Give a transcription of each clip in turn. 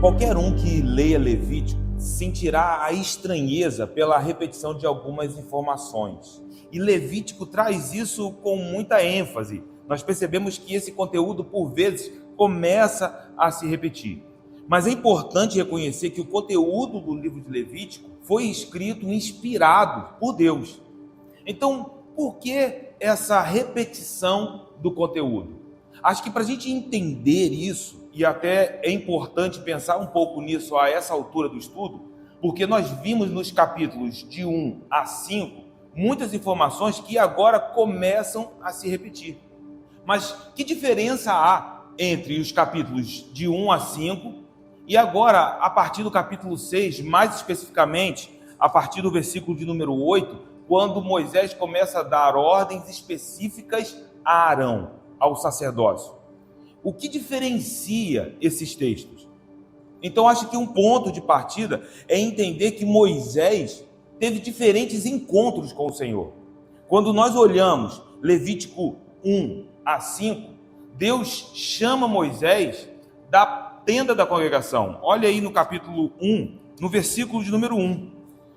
Qualquer um que leia Levítico sentirá a estranheza pela repetição de algumas informações. E Levítico traz isso com muita ênfase. Nós percebemos que esse conteúdo, por vezes, começa a se repetir. Mas é importante reconhecer que o conteúdo do livro de Levítico foi escrito, inspirado por Deus. Então, por que essa repetição do conteúdo? Acho que para a gente entender isso, e até é importante pensar um pouco nisso a essa altura do estudo, porque nós vimos nos capítulos de 1 a 5 muitas informações que agora começam a se repetir. Mas que diferença há entre os capítulos de 1 a 5 e agora, a partir do capítulo 6, mais especificamente, a partir do versículo de número 8, quando Moisés começa a dar ordens específicas a Arão, ao sacerdócio? O que diferencia esses textos? Então, acho que um ponto de partida é entender que Moisés teve diferentes encontros com o Senhor. Quando nós olhamos Levítico 1 a 5, Deus chama Moisés da tenda da congregação. Olha aí no capítulo 1, no versículo de número 1.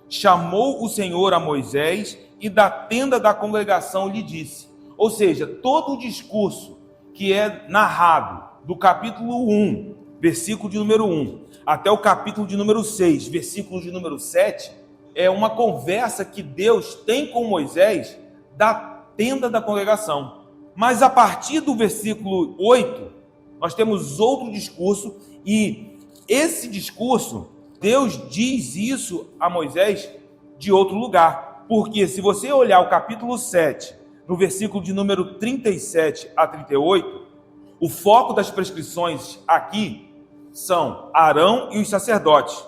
Chamou o Senhor a Moisés e da tenda da congregação lhe disse. Ou seja, todo o discurso que é narrado do capítulo 1, versículo de número 1, até o capítulo de número 6, versículo de número 7, é uma conversa que Deus tem com Moisés da tenda da congregação. Mas a partir do versículo 8, nós temos outro discurso, e esse discurso, Deus diz isso a Moisés de outro lugar. Porque se você olhar o capítulo 7, no versículo de número 37 a 38, o foco das prescrições aqui são Arão e os sacerdotes.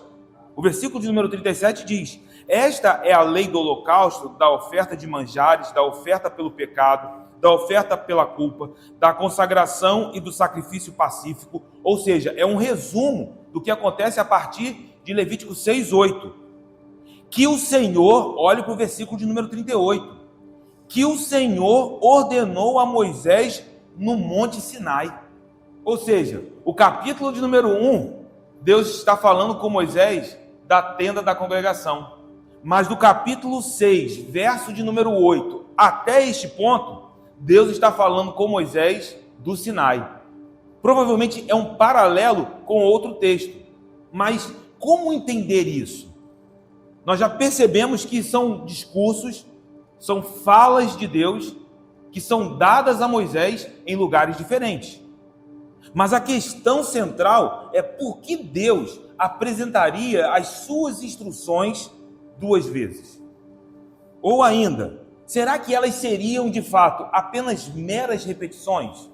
O versículo de número 37 diz: esta é a lei do holocausto, da oferta de manjares, da oferta pelo pecado, da oferta pela culpa, da consagração e do sacrifício pacífico. Ou seja, é um resumo do que acontece a partir de Levítico 6:8. Que o Senhor, olhe para o versículo de número 38, que o Senhor ordenou a Moisés no Monte Sinai. Ou seja, o capítulo de número 1, Deus está falando com Moisés da tenda da congregação. Mas do capítulo 6, verso de número 8, até este ponto, Deus está falando com Moisés do Sinai. Provavelmente é um paralelo com outro texto. Mas como entender isso? Nós já percebemos que são discursos, são falas de Deus que são dadas a Moisés em lugares diferentes. Mas a questão central é por que Deus apresentaria as suas instruções duas vezes? Ou ainda, será que elas seriam de fato apenas meras repetições?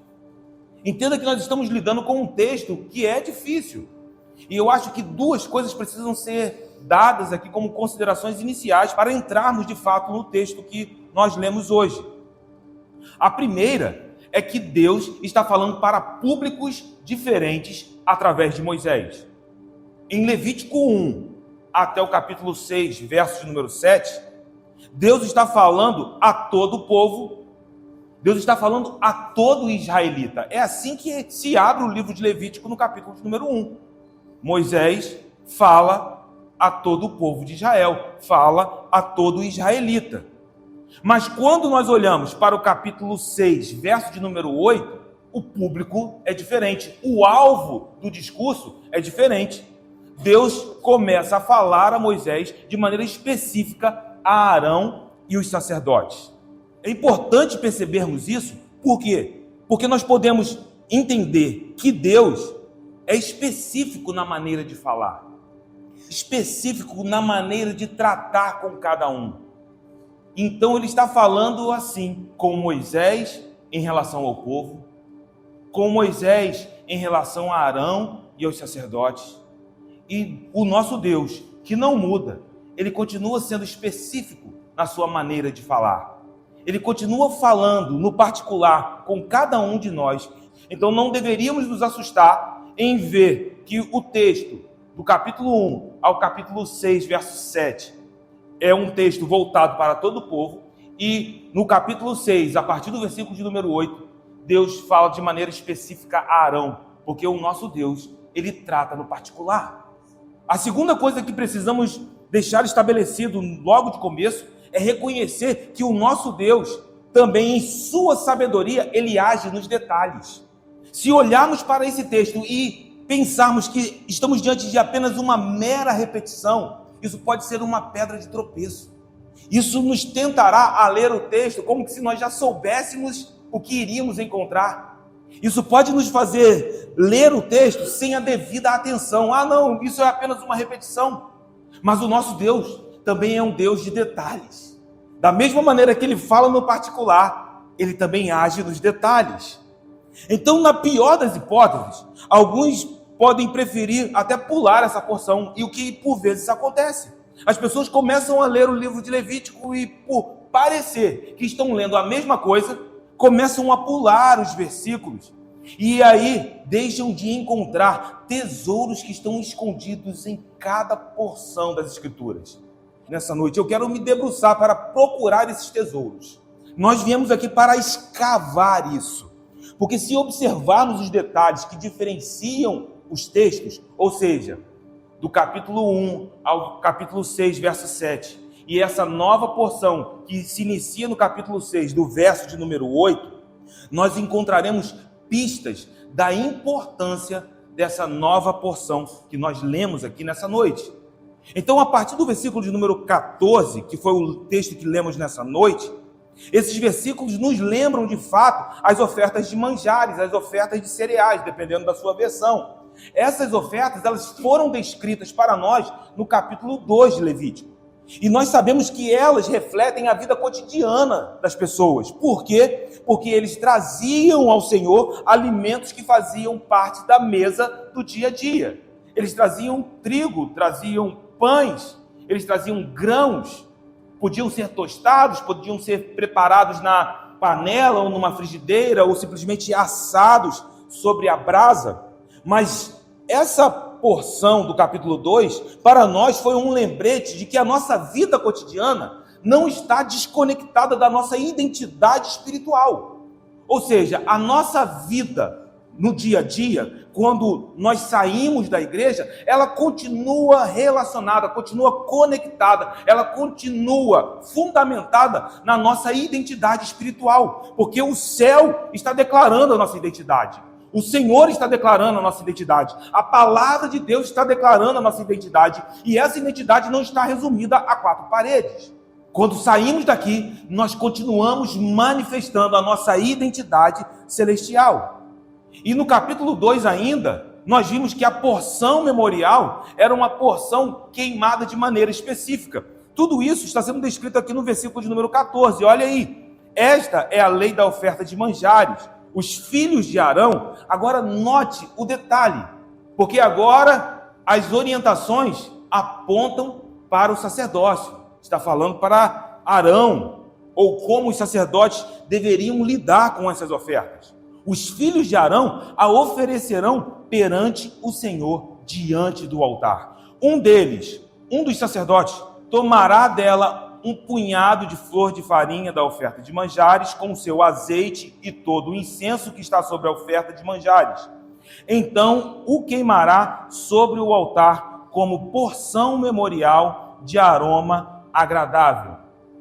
Entenda que nós estamos lidando com um texto que é difícil. E eu acho que duas coisas precisam ser dadas aqui como considerações iniciais para entrarmos de fato no texto que nós lemos hoje. A primeira é que Deus está falando para públicos diferentes através de Moisés. Em Levítico 1 até o capítulo 6, verso de número 7, Deus está falando a todo o povo, Deus está falando a todo israelita. É assim que se abre o livro de Levítico no capítulo de número 1. Moisés fala a todo o povo de Israel, fala a todo israelita. Mas quando nós olhamos para o capítulo 6, verso de número 8, o público é diferente, o alvo do discurso é diferente. Deus começa a falar a Moisés de maneira específica a Arão e os sacerdotes. É importante percebermos isso, por quê? Porque nós podemos entender que Deus é específico na maneira de falar, específico na maneira de tratar com cada um. Então ele está falando assim com Moisés em relação ao povo, com Moisés em relação a Arão e aos sacerdotes. E o nosso Deus, que não muda, ele continua sendo específico na sua maneira de falar. Ele continua falando no particular com cada um de nós. Então não deveríamos nos assustar em ver que o texto do capítulo 1 ao capítulo 6, verso 7, é um texto voltado para todo o povo, e no capítulo 6, a partir do versículo de número 8, Deus fala de maneira específica a Arão, porque o nosso Deus, ele trata no particular. A segunda coisa que precisamos deixar estabelecido logo de começo é reconhecer que o nosso Deus, também em sua sabedoria, ele age nos detalhes. Se olharmos para esse texto e pensarmos que estamos diante de apenas uma mera repetição, isso pode ser uma pedra de tropeço. Isso nos tentará a ler o texto como se nós já soubéssemos o que iríamos encontrar. Isso pode nos fazer ler o texto sem a devida atenção. Não, isso é apenas uma repetição. Mas o nosso Deus também é um Deus de detalhes. Da mesma maneira que ele fala no particular, ele também age nos detalhes. Então, na pior das hipóteses, alguns podem preferir até pular essa porção, e o que por vezes acontece. As pessoas começam a ler o livro de Levítico e, por parecer que estão lendo a mesma coisa, começam a pular os versículos. E aí deixam de encontrar tesouros que estão escondidos em cada porção das Escrituras. Nessa noite eu quero me debruçar para procurar esses tesouros. Nós viemos aqui para escavar isso. Porque se observarmos os detalhes que diferenciam os textos, ou seja, do capítulo 1 ao capítulo 6, verso 7, e essa nova porção que se inicia no capítulo 6, do verso de número 8, nós encontraremos pistas da importância dessa nova porção que nós lemos aqui nessa noite. Então, a partir do versículo de número 14, que foi o texto que lemos nessa noite, esses versículos nos lembram de fato as ofertas de manjares, as ofertas de cereais, dependendo da sua versão. Essas ofertas, elas foram descritas para nós no capítulo 2 de Levítico. E nós sabemos que elas refletem a vida cotidiana das pessoas. Por quê? Porque eles traziam ao Senhor alimentos que faziam parte da mesa do dia a dia. Eles traziam trigo, traziam pães, eles traziam grãos, podiam ser tostados, podiam ser preparados na panela ou numa frigideira, ou simplesmente assados sobre a brasa. Mas essa porção do capítulo 2, para nós foi um lembrete de que a nossa vida cotidiana não está desconectada da nossa identidade espiritual. Ou seja, a nossa vida no dia a dia, quando nós saímos da igreja, ela continua relacionada, continua conectada, ela continua fundamentada na nossa identidade espiritual, porque o céu está declarando a nossa identidade. O Senhor está declarando a nossa identidade. A palavra de Deus está declarando a nossa identidade. E essa identidade não está resumida a 4 paredes. Quando saímos daqui, nós continuamos manifestando a nossa identidade celestial. E no capítulo 2 ainda, nós vimos que a porção memorial era uma porção queimada de maneira específica. Tudo isso está sendo descrito aqui no versículo de número 14. Olha aí, esta é a lei da oferta de manjares. Os filhos de Arão, agora note o detalhe, porque agora as orientações apontam para o sacerdócio. Está falando para Arão, ou como os sacerdotes deveriam lidar com essas ofertas. Os filhos de Arão a oferecerão perante o Senhor, diante do altar. Um deles, um dos sacerdotes, tomará dela um punhado de flor de farinha da oferta de manjares, com o seu azeite e todo o incenso que está sobre a oferta de manjares. Então o queimará sobre o altar como porção memorial de aroma agradável.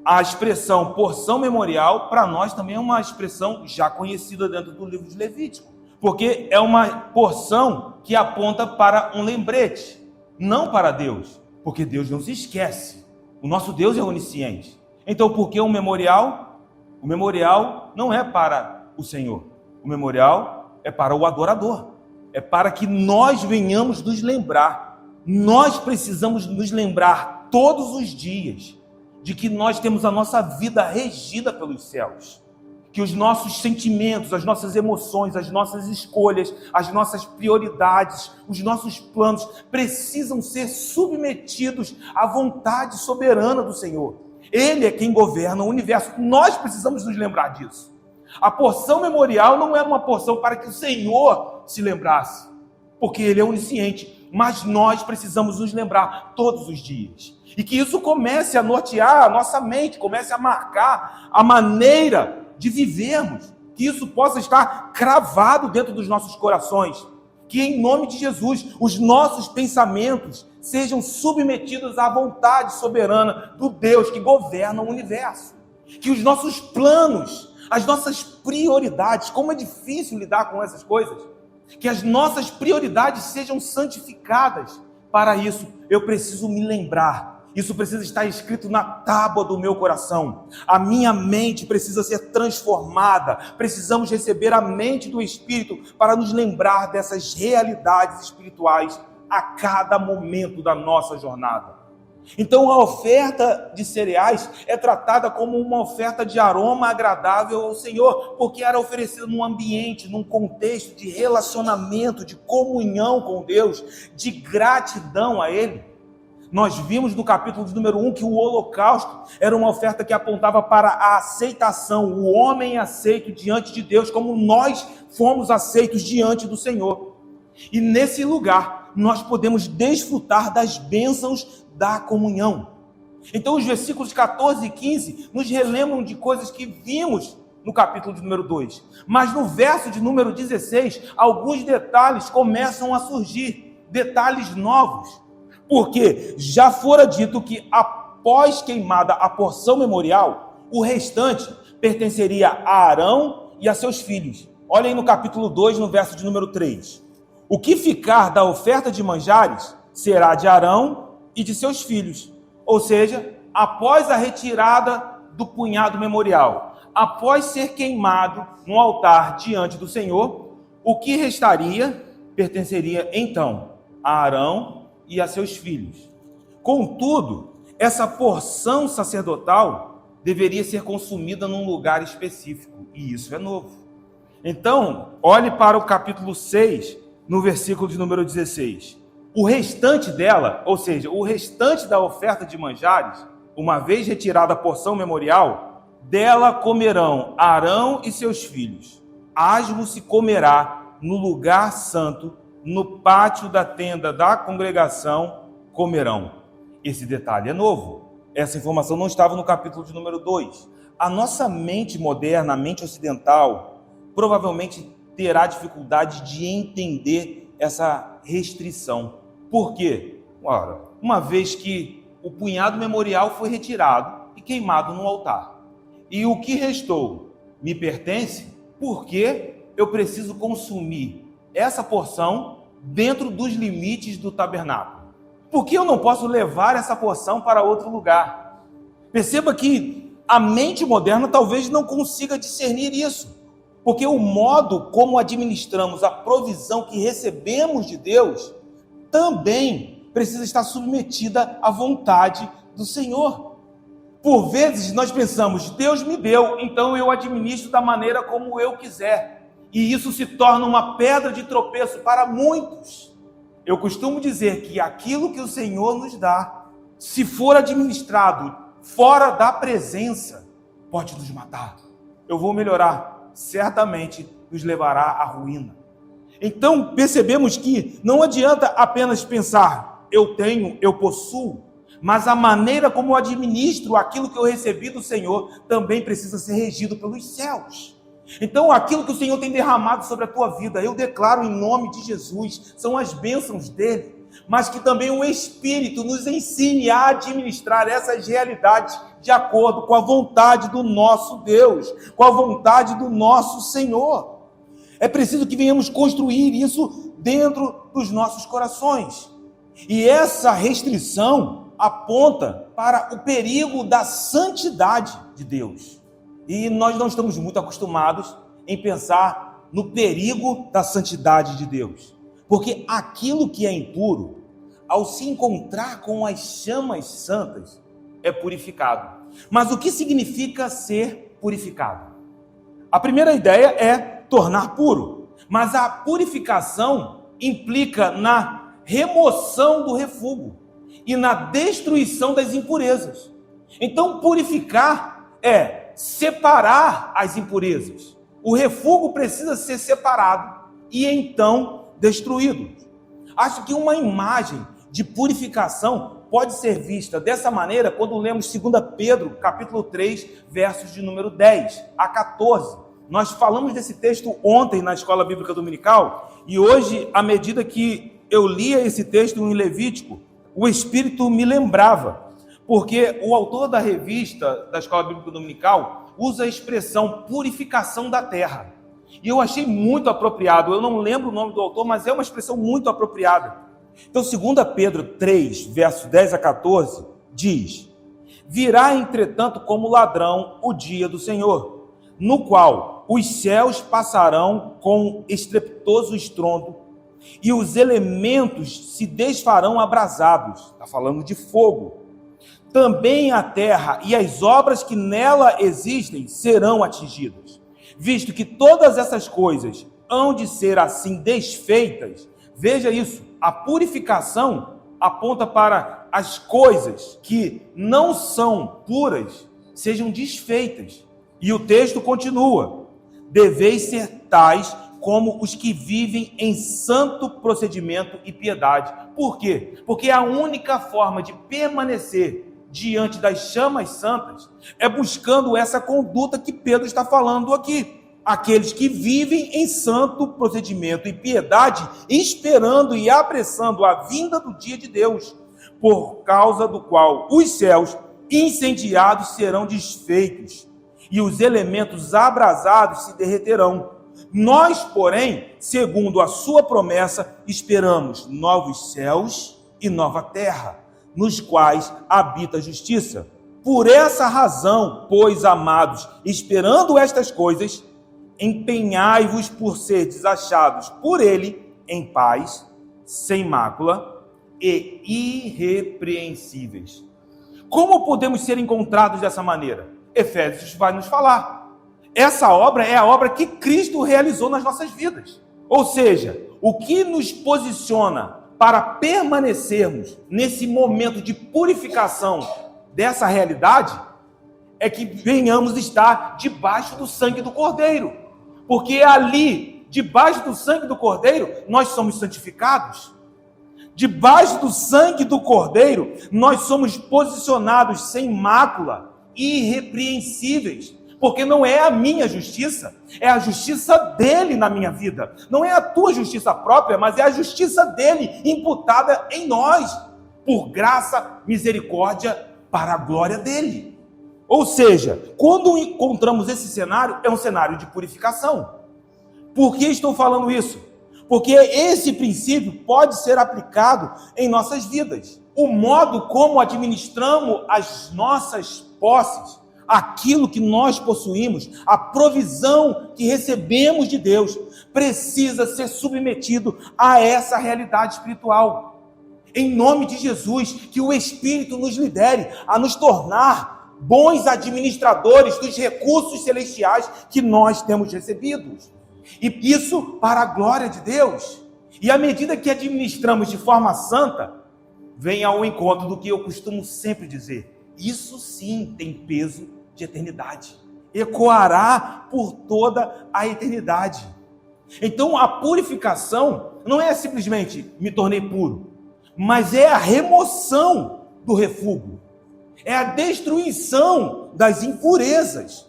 A expressão porção memorial, para nós também é uma expressão já conhecida dentro do livro de Levítico, porque é uma porção que aponta para um lembrete, não para Deus, porque Deus não se esquece. O nosso Deus é onisciente. Então, por que um memorial? O memorial não é para o Senhor. O memorial é para o adorador. É para que nós venhamos nos lembrar. Nós precisamos nos lembrar todos os dias de que nós temos a nossa vida regida pelos céus. Que os nossos sentimentos, as nossas emoções, as nossas escolhas, as nossas prioridades, os nossos planos precisam ser submetidos à vontade soberana do Senhor. Ele é quem governa o universo. Nós precisamos nos lembrar disso. A porção memorial não era uma porção para que o Senhor se lembrasse, porque Ele é onisciente, mas nós precisamos nos lembrar todos os dias. E que isso comece a nortear a nossa mente, comece a marcar a maneira de vivermos, que isso possa estar cravado dentro dos nossos corações. que em nome de Jesus, os nossos pensamentos sejam submetidos à vontade soberana do Deus que governa o universo. Que os nossos planos, as nossas prioridades, como é difícil lidar com essas coisas, que as nossas prioridades sejam santificadas. Para isso, eu preciso me lembrar. Isso precisa estar escrito na tábua do meu coração. A minha mente precisa ser transformada. Precisamos receber a mente do Espírito para nos lembrar dessas realidades espirituais a cada momento da nossa jornada. Então, a oferta de cereais é tratada como uma oferta de aroma agradável ao Senhor, porque era oferecida num ambiente, num contexto de relacionamento, de comunhão com Deus, de gratidão a Ele. Nós vimos no capítulo de número 1 que o holocausto era uma oferta que apontava para a aceitação, o homem aceito diante de Deus, como nós fomos aceitos diante do Senhor. E nesse lugar, nós podemos desfrutar das bênçãos da comunhão. Então os versículos 14 e 15 nos relembram de coisas que vimos no capítulo de número 2. Mas no verso de número 16, alguns detalhes começam a surgir, detalhes novos. Porque já fora dito que após queimada a porção memorial, o restante pertenceria a Arão e a seus filhos. Olha aí no capítulo 2, no verso de número 3. O que ficar da oferta de manjares será de Arão e de seus filhos. Ou seja, após a retirada do punhado memorial, após ser queimado no altar diante do Senhor, o que restaria pertenceria então a Arão e a seus filhos. Contudo, essa porção sacerdotal deveria ser consumida num lugar específico, e isso é novo. Então, olhe para o capítulo 6, no versículo de número 16. O restante dela, ou seja, o restante da oferta de manjares, uma vez retirada a porção memorial, dela comerão Arão e seus filhos. Asmo se comerá no lugar santo, no pátio da tenda da congregação comerão. Esse detalhe é novo. Essa informação não estava no capítulo de número 2. A nossa mente moderna, a mente ocidental, provavelmente terá dificuldade de entender essa restrição. Por quê? Ora, uma vez que o punhado memorial foi retirado e queimado no altar, e o que restou me pertence, por que eu preciso consumir essa porção dentro dos limites do tabernáculo? Por que eu não posso levar essa porção para outro lugar? Perceba que a mente moderna talvez não consiga discernir isso, porque o modo como administramos a provisão que recebemos de Deus também precisa estar submetida à vontade do Senhor. Por vezes nós pensamos, Deus me deu, então eu administro da maneira como eu quiser. E isso se torna uma pedra de tropeço para muitos. Eu costumo dizer que aquilo que o Senhor nos dá, se for administrado fora da presença, pode nos matar. Eu vou melhorar, certamente nos levará à ruína. Então percebemos que não adianta apenas pensar, eu tenho, eu possuo, mas a maneira como eu administro aquilo que eu recebi do Senhor também precisa ser regido pelos céus. Então, aquilo que o Senhor tem derramado sobre a tua vida, eu declaro em nome de Jesus, são as bênçãos dele, mas que também o Espírito nos ensine a administrar essas realidades de acordo com a vontade do nosso Deus, com a vontade do nosso Senhor. É preciso que venhamos construir isso dentro dos nossos corações. E essa restrição aponta para o perigo da santidade de Deus. E nós não estamos muito acostumados em pensar no perigo da santidade de Deus. Porque aquilo que é impuro, ao se encontrar com as chamas santas, é purificado. Mas o que significa ser purificado? A primeira ideia é tornar puro. Mas a purificação implica na remoção do refúgio e na destruição das impurezas. Então, purificar é separar as impurezas. O refúgio precisa ser separado e então destruído. Acho que uma imagem de purificação pode ser vista dessa maneira quando lemos 2 Pedro, capítulo 3, versos de número 10 a 14. Nós falamos desse texto ontem na Escola Bíblica Dominical, e hoje, à medida que eu lia esse texto em Levítico, o Espírito me lembrava, porque o autor da revista da Escola Bíblica Dominical usa a expressão purificação da terra. E eu achei muito apropriado, eu não lembro o nome do autor, mas é uma expressão muito apropriada. Então, 2 Pedro 3, versos 10 a 14, diz: virá, entretanto, como ladrão o dia do Senhor, no qual os céus passarão com estrepitoso estrondo, e os elementos se desfarão abrasados. Está falando de fogo. Também a terra e as obras que nela existem serão atingidas. Visto que todas essas coisas hão de ser assim desfeitas, veja isso, a purificação aponta para as coisas que não são puras sejam desfeitas. E o texto continua: deveis ser tais como os que vivem em santo procedimento e piedade. Por quê? Porque a única forma de permanecer diante das chamas santas é buscando essa conduta que Pedro está falando aqui. Aqueles que vivem em santo procedimento e piedade, esperando e apressando a vinda do dia de Deus, por causa do qual os céus incendiados serão desfeitos e os elementos abrasados se derreterão. Nós, porém, segundo a sua promessa, esperamos novos céus e nova terra, nos quais habita a justiça. Por essa razão, pois, amados, esperando estas coisas, empenhai-vos por seres achados por ele em paz, sem mácula e irrepreensíveis. Como podemos ser encontrados dessa maneira? Efésios vai nos falar. Essa obra é a obra que Cristo realizou nas nossas vidas. Ou seja, o que nos posiciona para permanecermos nesse momento de purificação dessa realidade é que venhamos estar debaixo do sangue do Cordeiro. Porque ali, debaixo do sangue do Cordeiro, nós somos santificados. Debaixo do sangue do Cordeiro, nós somos posicionados sem mácula, irrepreensíveis. Porque não é a minha justiça, é a justiça dele na minha vida. Não é a tua justiça própria, mas é a justiça dele imputada em nós, por graça, misericórdia, para a glória dele. Ou seja, quando encontramos esse cenário, é um cenário de purificação. Por que estou falando isso? Porque esse princípio pode ser aplicado em nossas vidas. O modo como administramos as nossas posses, aquilo que nós possuímos, a provisão que recebemos de Deus, precisa ser submetido a essa realidade espiritual. Em nome de Jesus, que o Espírito nos lidere a nos tornar bons administradores dos recursos celestiais que nós temos recebidos. E isso para a glória de Deus. E à medida que administramos de forma santa, vem ao encontro do que eu costumo sempre dizer: isso sim tem peso de eternidade, ecoará por toda a eternidade. Então a purificação não é simplesmente me tornei puro, mas é a remoção do refúgio, é a destruição das impurezas.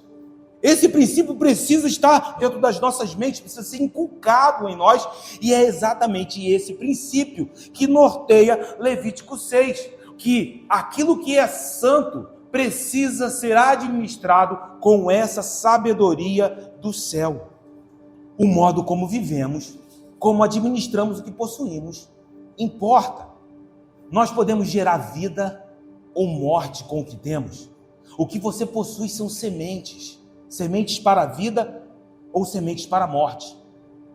Esse princípio precisa estar dentro das nossas mentes, precisa ser inculcado em nós, e é exatamente esse princípio que norteia Levítico 6, que aquilo que é santo precisa ser administrado com essa sabedoria do céu. O modo como vivemos, como administramos o que possuímos, importa. Nós podemos gerar vida ou morte com o que temos. O que você possui são sementes. Sementes para a vida ou sementes para a morte.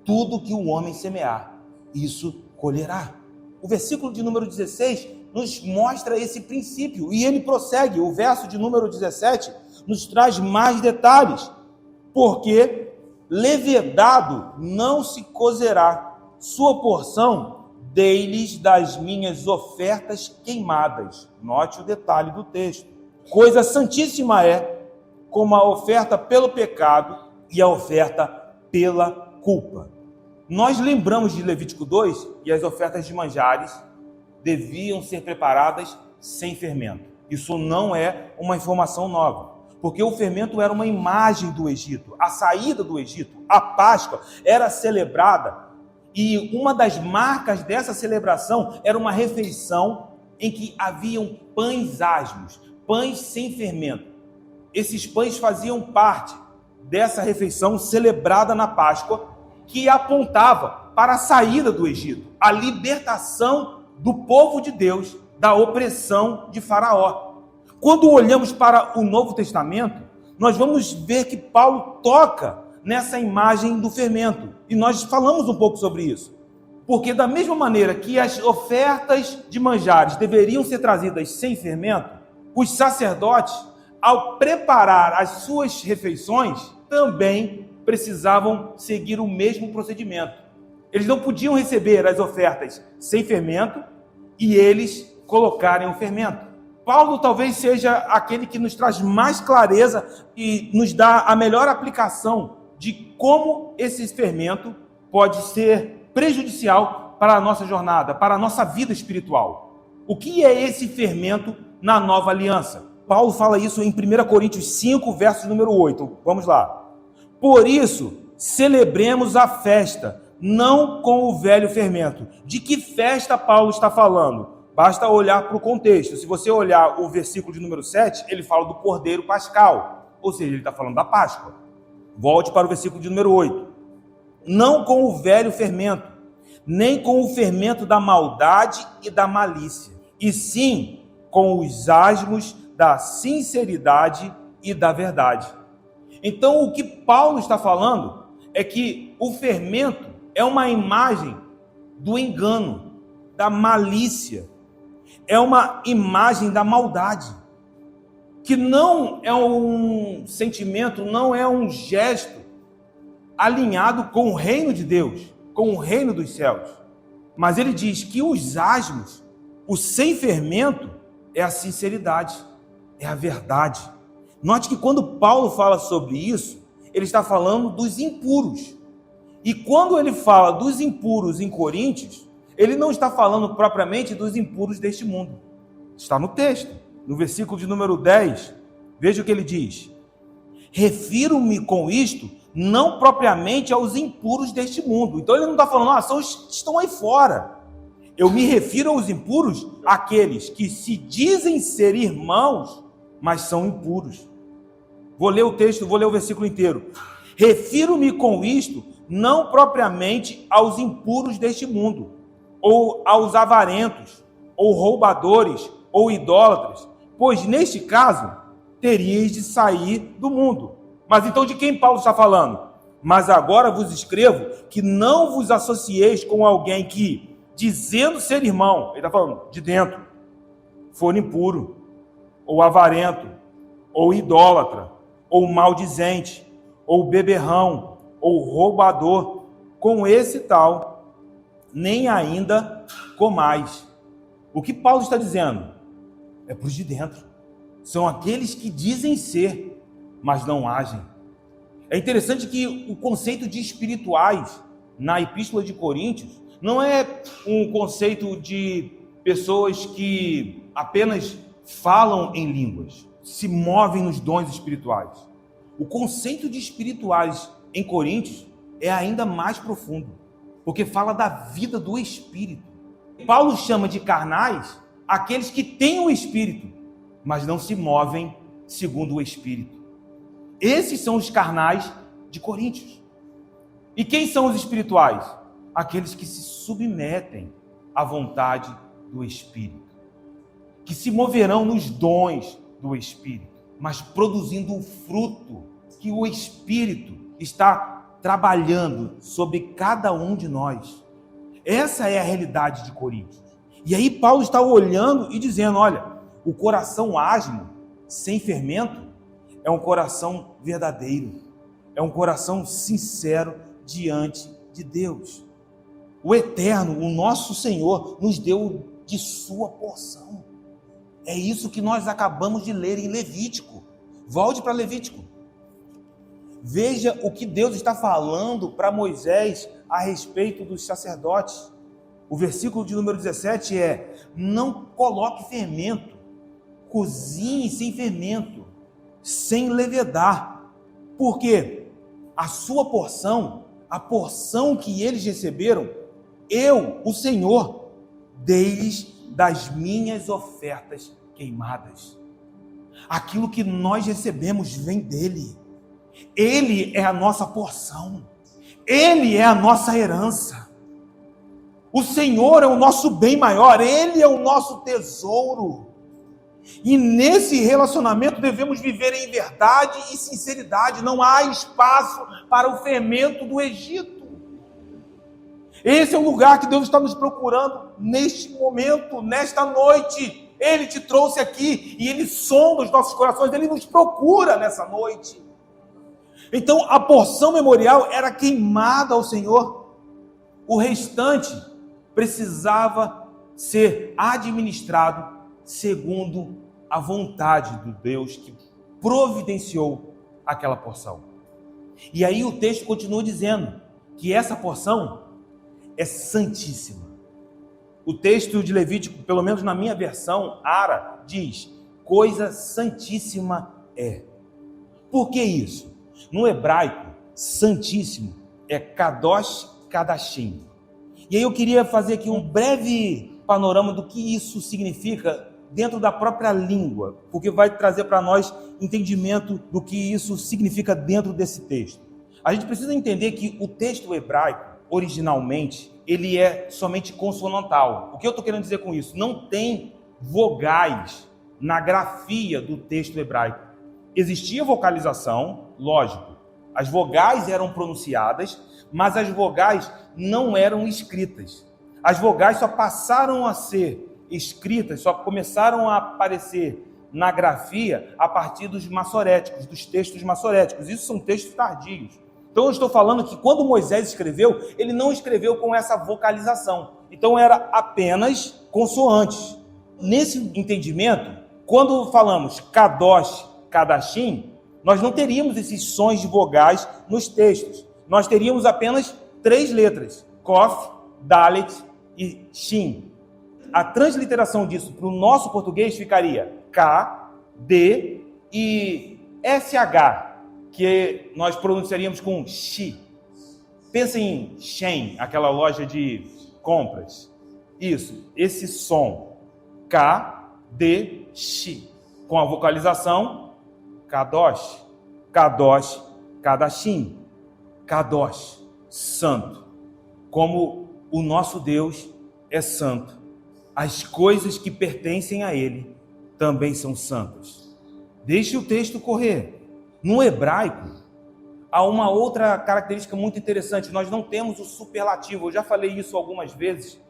Tudo que o homem semear, isso colherá. O versículo de número 16 nos mostra esse princípio, e ele prossegue. O verso de número 17 nos traz mais detalhes. Porque levedado não se cozerá, sua porção dei-lhes das minhas ofertas queimadas. Note o detalhe do texto. Coisa santíssima é como a oferta pelo pecado e a oferta pela culpa. Nós lembramos de Levítico 2 e as ofertas de manjares deviam ser preparadas sem fermento. Isso não é uma informação nova, porque o fermento era uma imagem do Egito. A saída do Egito, a Páscoa, era celebrada, e uma das marcas dessa celebração era uma refeição em que haviam pães asmos, pães sem fermento. Esses pães faziam parte dessa refeição celebrada na Páscoa, que apontava para a saída do Egito, a libertação do povo de Deus da opressão de Faraó. Quando olhamos para o Novo Testamento, nós vamos ver que Paulo toca nessa imagem do fermento, e nós falamos um pouco sobre isso. Porque da mesma maneira que as ofertas de manjares deveriam ser trazidas sem fermento, os sacerdotes, ao preparar as suas refeições, também precisavam seguir o mesmo procedimento. Eles não podiam receber as ofertas sem fermento e eles colocarem o fermento. Paulo talvez seja aquele que nos traz mais clareza e nos dá a melhor aplicação de como esse fermento pode ser prejudicial para a nossa jornada, para a nossa vida espiritual. O que é esse fermento na nova aliança? Paulo fala isso em 1 Coríntios 5, verso número 8. Vamos lá. Por isso, celebremos a festa, não com o velho fermento. De que festa Paulo está falando? Basta olhar para o contexto. Se você olhar o versículo de número 7, ele fala do Cordeiro Pascal, ou seja, ele está falando da Páscoa. Volte para o versículo de número 8. Não com o velho fermento, nem com o fermento da maldade e da malícia, e sim com os asmos da sinceridade e da verdade. Então, o que Paulo está falando é que o fermento é uma imagem do engano, da malícia, é uma imagem da maldade, que não é um sentimento, não é um gesto alinhado com o reino de Deus, com o reino dos céus. Mas ele diz que os asmos, o sem fermento, é a sinceridade, é a verdade. Note que quando Paulo fala sobre isso, ele está falando dos impuros. E quando ele fala dos impuros em Coríntios, ele não está falando propriamente dos impuros deste mundo. Está no texto, no versículo de número 10. Veja o que ele diz. Refiro-me com isto não propriamente aos impuros deste mundo. Então ele não está falando, estão aí fora. Eu me refiro aos impuros, àqueles que se dizem ser irmãos, mas são impuros. Vou ler o texto, vou ler o versículo inteiro. Refiro-me com isto não propriamente aos impuros deste mundo, ou aos avarentos, ou roubadores, ou idólatras, pois neste caso teríeis de sair do mundo. Mas então de quem Paulo está falando? Mas agora vos escrevo que não vos associeis com alguém que, dizendo ser irmão, ele está falando de dentro, for impuro, ou avarento, ou idólatra, ou maldizente, ou beberrão, ou roubador, com esse tal, nem ainda comais. O que Paulo está dizendo? É para os de dentro. São aqueles que dizem ser, mas não agem. É interessante que o conceito de espirituais na Epístola de Coríntios não é um conceito de pessoas que apenas falam em línguas, se movem nos dons espirituais. O conceito de espirituais em Coríntios é ainda mais profundo, porque fala da vida do Espírito. Paulo chama de carnais aqueles que têm o Espírito, mas não se movem segundo o Espírito. Esses são os carnais de Coríntios. E quem são os espirituais? Aqueles que se submetem à vontade do Espírito, que se moverão nos dons do Espírito, mas produzindo o fruto que o Espírito está trabalhando sobre cada um de nós. Essa é a realidade de Coríntios. E aí Paulo está olhando e dizendo, olha, o coração asmo, sem fermento, é um coração verdadeiro, é um coração sincero diante de Deus. O Eterno, o nosso Senhor, nos deu de sua porção. É isso que nós acabamos de ler em Levítico. Volte para Levítico. Veja o que Deus está falando para Moisés a respeito dos sacerdotes. O versículo de número 17 é: não coloque fermento, cozinhe sem fermento, sem levedar. Por quê? A sua porção, a porção que eles receberam, eu, o Senhor, dei-lhes das minhas ofertas queimadas. Aquilo que nós recebemos vem dele. Ele é a nossa porção. Ele é a nossa herança. O Senhor é o nosso bem maior. Ele é o nosso tesouro. E nesse relacionamento devemos viver em verdade e sinceridade. Não há espaço para o fermento do Egito. Esse é o lugar que Deus está nos procurando neste momento, nesta noite. Ele te trouxe aqui e Ele sonda os nossos corações. Ele nos procura nessa noite. Então a porção memorial era queimada ao Senhor. O restante precisava ser administrado segundo a vontade do Deus que providenciou aquela porção. E aí o texto continua dizendo que essa porção é santíssima. O texto de Levítico, pelo menos na minha versão, Ara, diz: coisa santíssima é. Por que isso? No hebraico, santíssimo é kadosh kadashim. E aí eu queria fazer aqui um breve panorama do que isso significa dentro da própria língua, porque vai trazer para nós entendimento do que isso significa dentro desse texto. A gente precisa entender que o texto hebraico, originalmente, ele é somente consonantal. O que eu estou querendo dizer com isso? Não tem vogais na grafia do texto hebraico. Existia vocalização, lógico. As vogais eram pronunciadas, mas as vogais não eram escritas. As vogais só passaram a ser escritas, só começaram a aparecer na grafia a partir dos massoréticos, dos textos massoréticos. Isso são textos tardios. Então eu estou falando que quando Moisés escreveu, ele não escreveu com essa vocalização. Então era apenas consoantes. Nesse entendimento, quando falamos kadosh, kadashim, nós não teríamos esses sons de vogais nos textos. Nós teríamos apenas 3 letras: Kof, Dalet e Shin. A transliteração disso para o nosso português ficaria K, D e SH, que nós pronunciaríamos com Xi. Pensa em Shein, aquela loja de compras. Isso, esse som. K, D, Xi. Com a vocalização Kadosh, Kadosh, Kadashim. Kadosh, santo. Como o nosso Deus é santo, as coisas que pertencem a Ele também são santas. Deixe o texto correr. No hebraico, há uma outra característica muito interessante. Nós não temos o superlativo. Eu já falei isso algumas vezes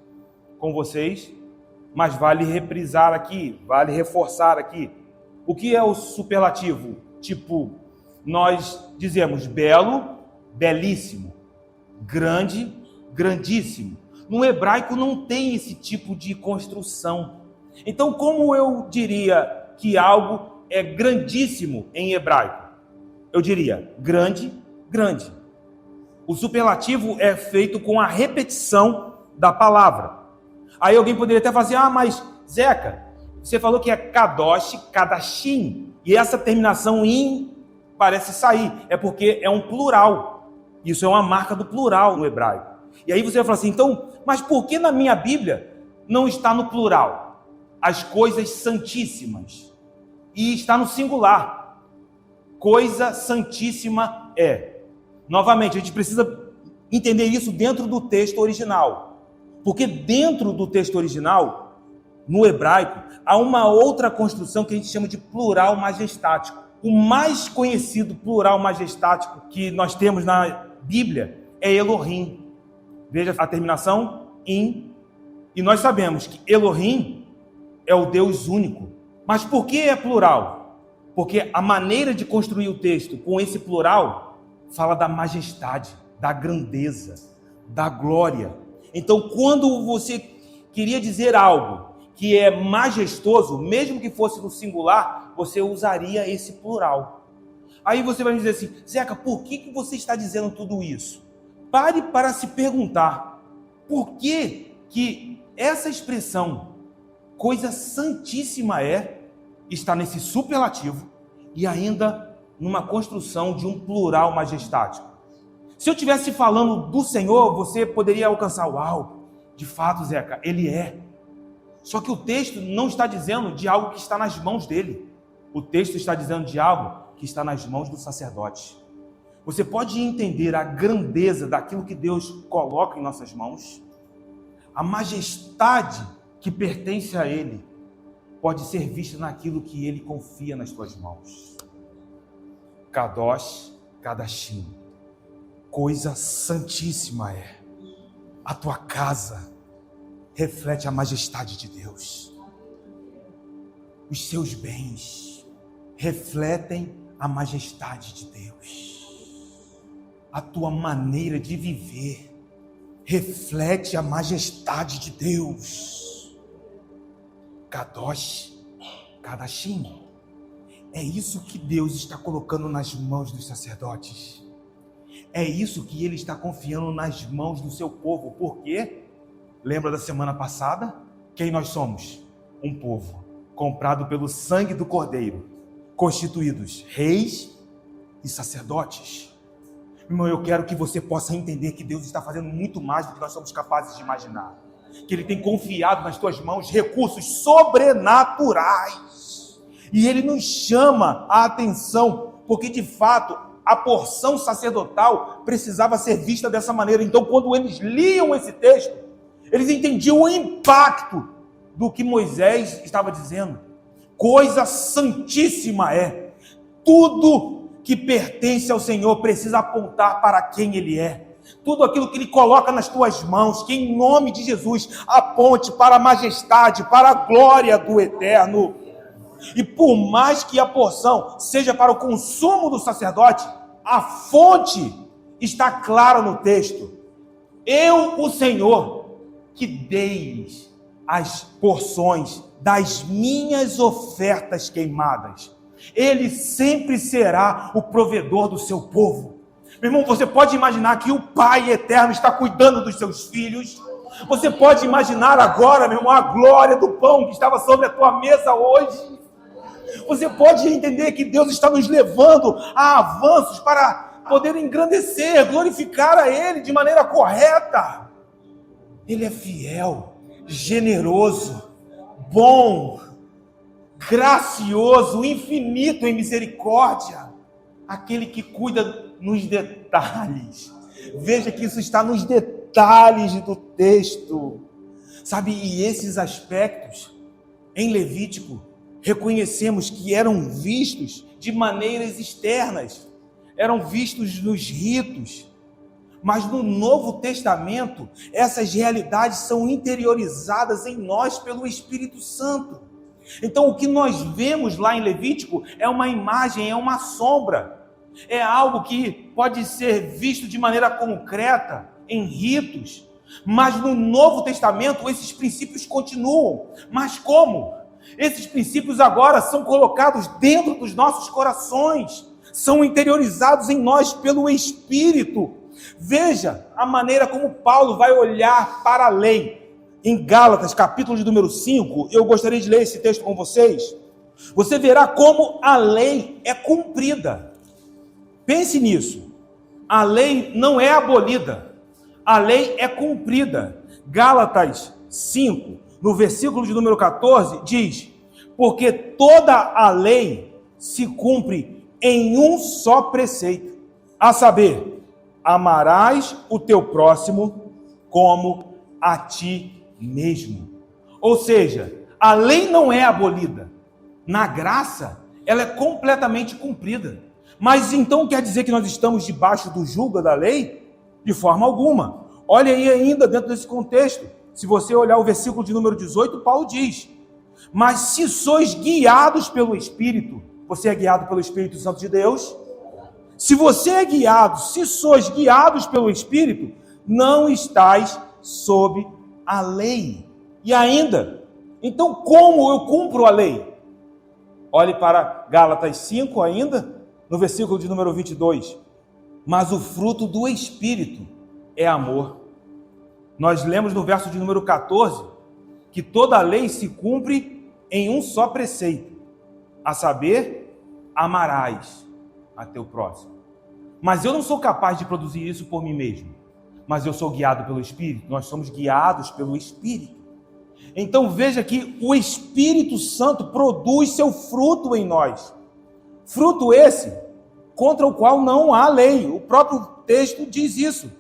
com vocês, mas vale reprisar aqui, vale reforçar aqui. O que é o superlativo? Tipo, nós dizemos belo, belíssimo, grande, grandíssimo. No hebraico não tem esse tipo de construção. Então, como eu diria que algo é grandíssimo em hebraico? Eu diria grande, grande. O superlativo é feito com a repetição da palavra. Aí alguém poderia até fazer: ah, mas Zeca, você falou que é kadosh, kadashim, e essa terminação in parece sair. É porque é um plural. Isso é uma marca do plural no hebraico. E aí você vai falar assim: então, mas por que na minha Bíblia não está no plural? As coisas santíssimas. E está no singular. Coisa santíssima é. Novamente, a gente precisa entender isso dentro do texto original. Porque dentro do texto original, no hebraico, há uma outra construção que a gente chama de plural majestático. O mais conhecido plural majestático que nós temos na Bíblia é Elohim. Veja a terminação in. E nós sabemos que Elohim é o Deus único. Mas por que é plural? Porque a maneira de construir o texto com esse plural fala da majestade, da grandeza, da glória. Então, quando você queria dizer algo que é majestoso, mesmo que fosse no singular, você usaria esse plural. Aí você vai me dizer assim: Zeca, por que você está dizendo tudo isso? Pare para se perguntar por que essa expressão, coisa santíssima é, está nesse superlativo, e ainda numa construção de um plural majestático. Se eu estivesse falando do Senhor, você poderia alcançar, uau, de fato, Zeca, Ele é. Só que o texto não está dizendo de algo que está nas mãos dele. O texto está dizendo de algo que está nas mãos do sacerdote. Você pode entender a grandeza daquilo que Deus coloca em nossas mãos? A majestade que pertence a Ele pode ser vista naquilo que Ele confia nas tuas mãos. Kadosh, Kadashim, coisa santíssima é. A tua casa reflete a majestade de Deus. Os seus bens refletem a majestade de Deus. A tua maneira de viver reflete a majestade de Deus. Kadosh, Kadashim. É isso que Deus está colocando nas mãos dos sacerdotes. É isso que Ele está confiando nas mãos do seu povo. Por quê? Lembra da semana passada? Quem nós somos? Um povo comprado pelo sangue do Cordeiro, constituídos reis e sacerdotes. Irmão, eu quero que você possa entender que Deus está fazendo muito mais do que nós somos capazes de imaginar. Que Ele tem confiado nas tuas mãos recursos sobrenaturais. E Ele nos chama a atenção, porque de fato a porção sacerdotal precisava ser vista dessa maneira. Então, quando eles liam esse texto, eles entendiam o impacto do que Moisés estava dizendo. Coisa santíssima é. Tudo que pertence ao Senhor precisa apontar para quem Ele é. Tudo aquilo que Ele coloca nas tuas mãos, que em nome de Jesus aponte para a majestade, para a glória do Eterno. E por mais que a porção seja para o consumo do sacerdote, a fonte está clara no texto. Eu, o Senhor, que deis as porções das minhas ofertas queimadas. Ele sempre será o provedor do seu povo. Meu irmão, você pode imaginar que o Pai eterno está cuidando dos seus filhos? Você pode imaginar agora, meu irmão, a glória do pão que estava sobre a tua mesa hoje? Você pode entender que Deus está nos levando a avanços para poder engrandecer, glorificar a Ele de maneira correta. Ele é fiel, generoso, bom, gracioso, infinito em misericórdia. Aquele que cuida nos detalhes. Veja que isso está nos detalhes do texto. Sabe, e esses aspectos em Levítico reconhecemos que eram vistos de maneiras externas, eram vistos nos ritos, mas no Novo Testamento essas realidades são interiorizadas em nós pelo Espírito Santo. Então o que nós vemos lá em Levítico é uma imagem, é uma sombra, é algo que pode ser visto de maneira concreta em ritos, mas no Novo Testamento esses princípios continuam. Mas como? Esses princípios agora são colocados dentro dos nossos corações, são interiorizados em nós pelo Espírito. Veja a maneira como Paulo vai olhar para a lei. Em Gálatas, capítulo de número 5, eu gostaria de ler esse texto com vocês. Você verá como a lei é cumprida. Pense nisso. A lei não é abolida, a lei é cumprida. Gálatas 5, no versículo de número 14, diz: porque toda a lei se cumpre em um só preceito, a saber, amarás o teu próximo como a ti mesmo. Ou seja, a lei não é abolida. Na graça, ela é completamente cumprida. Mas então quer dizer que nós estamos debaixo do jugo da lei? De forma alguma. Olha aí ainda dentro desse contexto. Se você olhar o versículo de número 18, Paulo diz: mas se sois guiados pelo Espírito, você é guiado pelo Espírito Santo de Deus? Se você é guiado, se sois guiados pelo Espírito, não estais sob a lei. E ainda, então como eu cumpro a lei? Olhe para Gálatas 5 ainda, no versículo de número 22. Mas o fruto do Espírito é amor. Nós lemos no verso de número 14, que toda a lei se cumpre em um só preceito, a saber, amarás a teu próximo. Mas eu não sou capaz de produzir isso por mim mesmo, mas eu sou guiado pelo Espírito, nós somos guiados pelo Espírito. Então veja que o Espírito Santo produz seu fruto em nós. Fruto esse contra o qual não há lei. O próprio texto diz isso.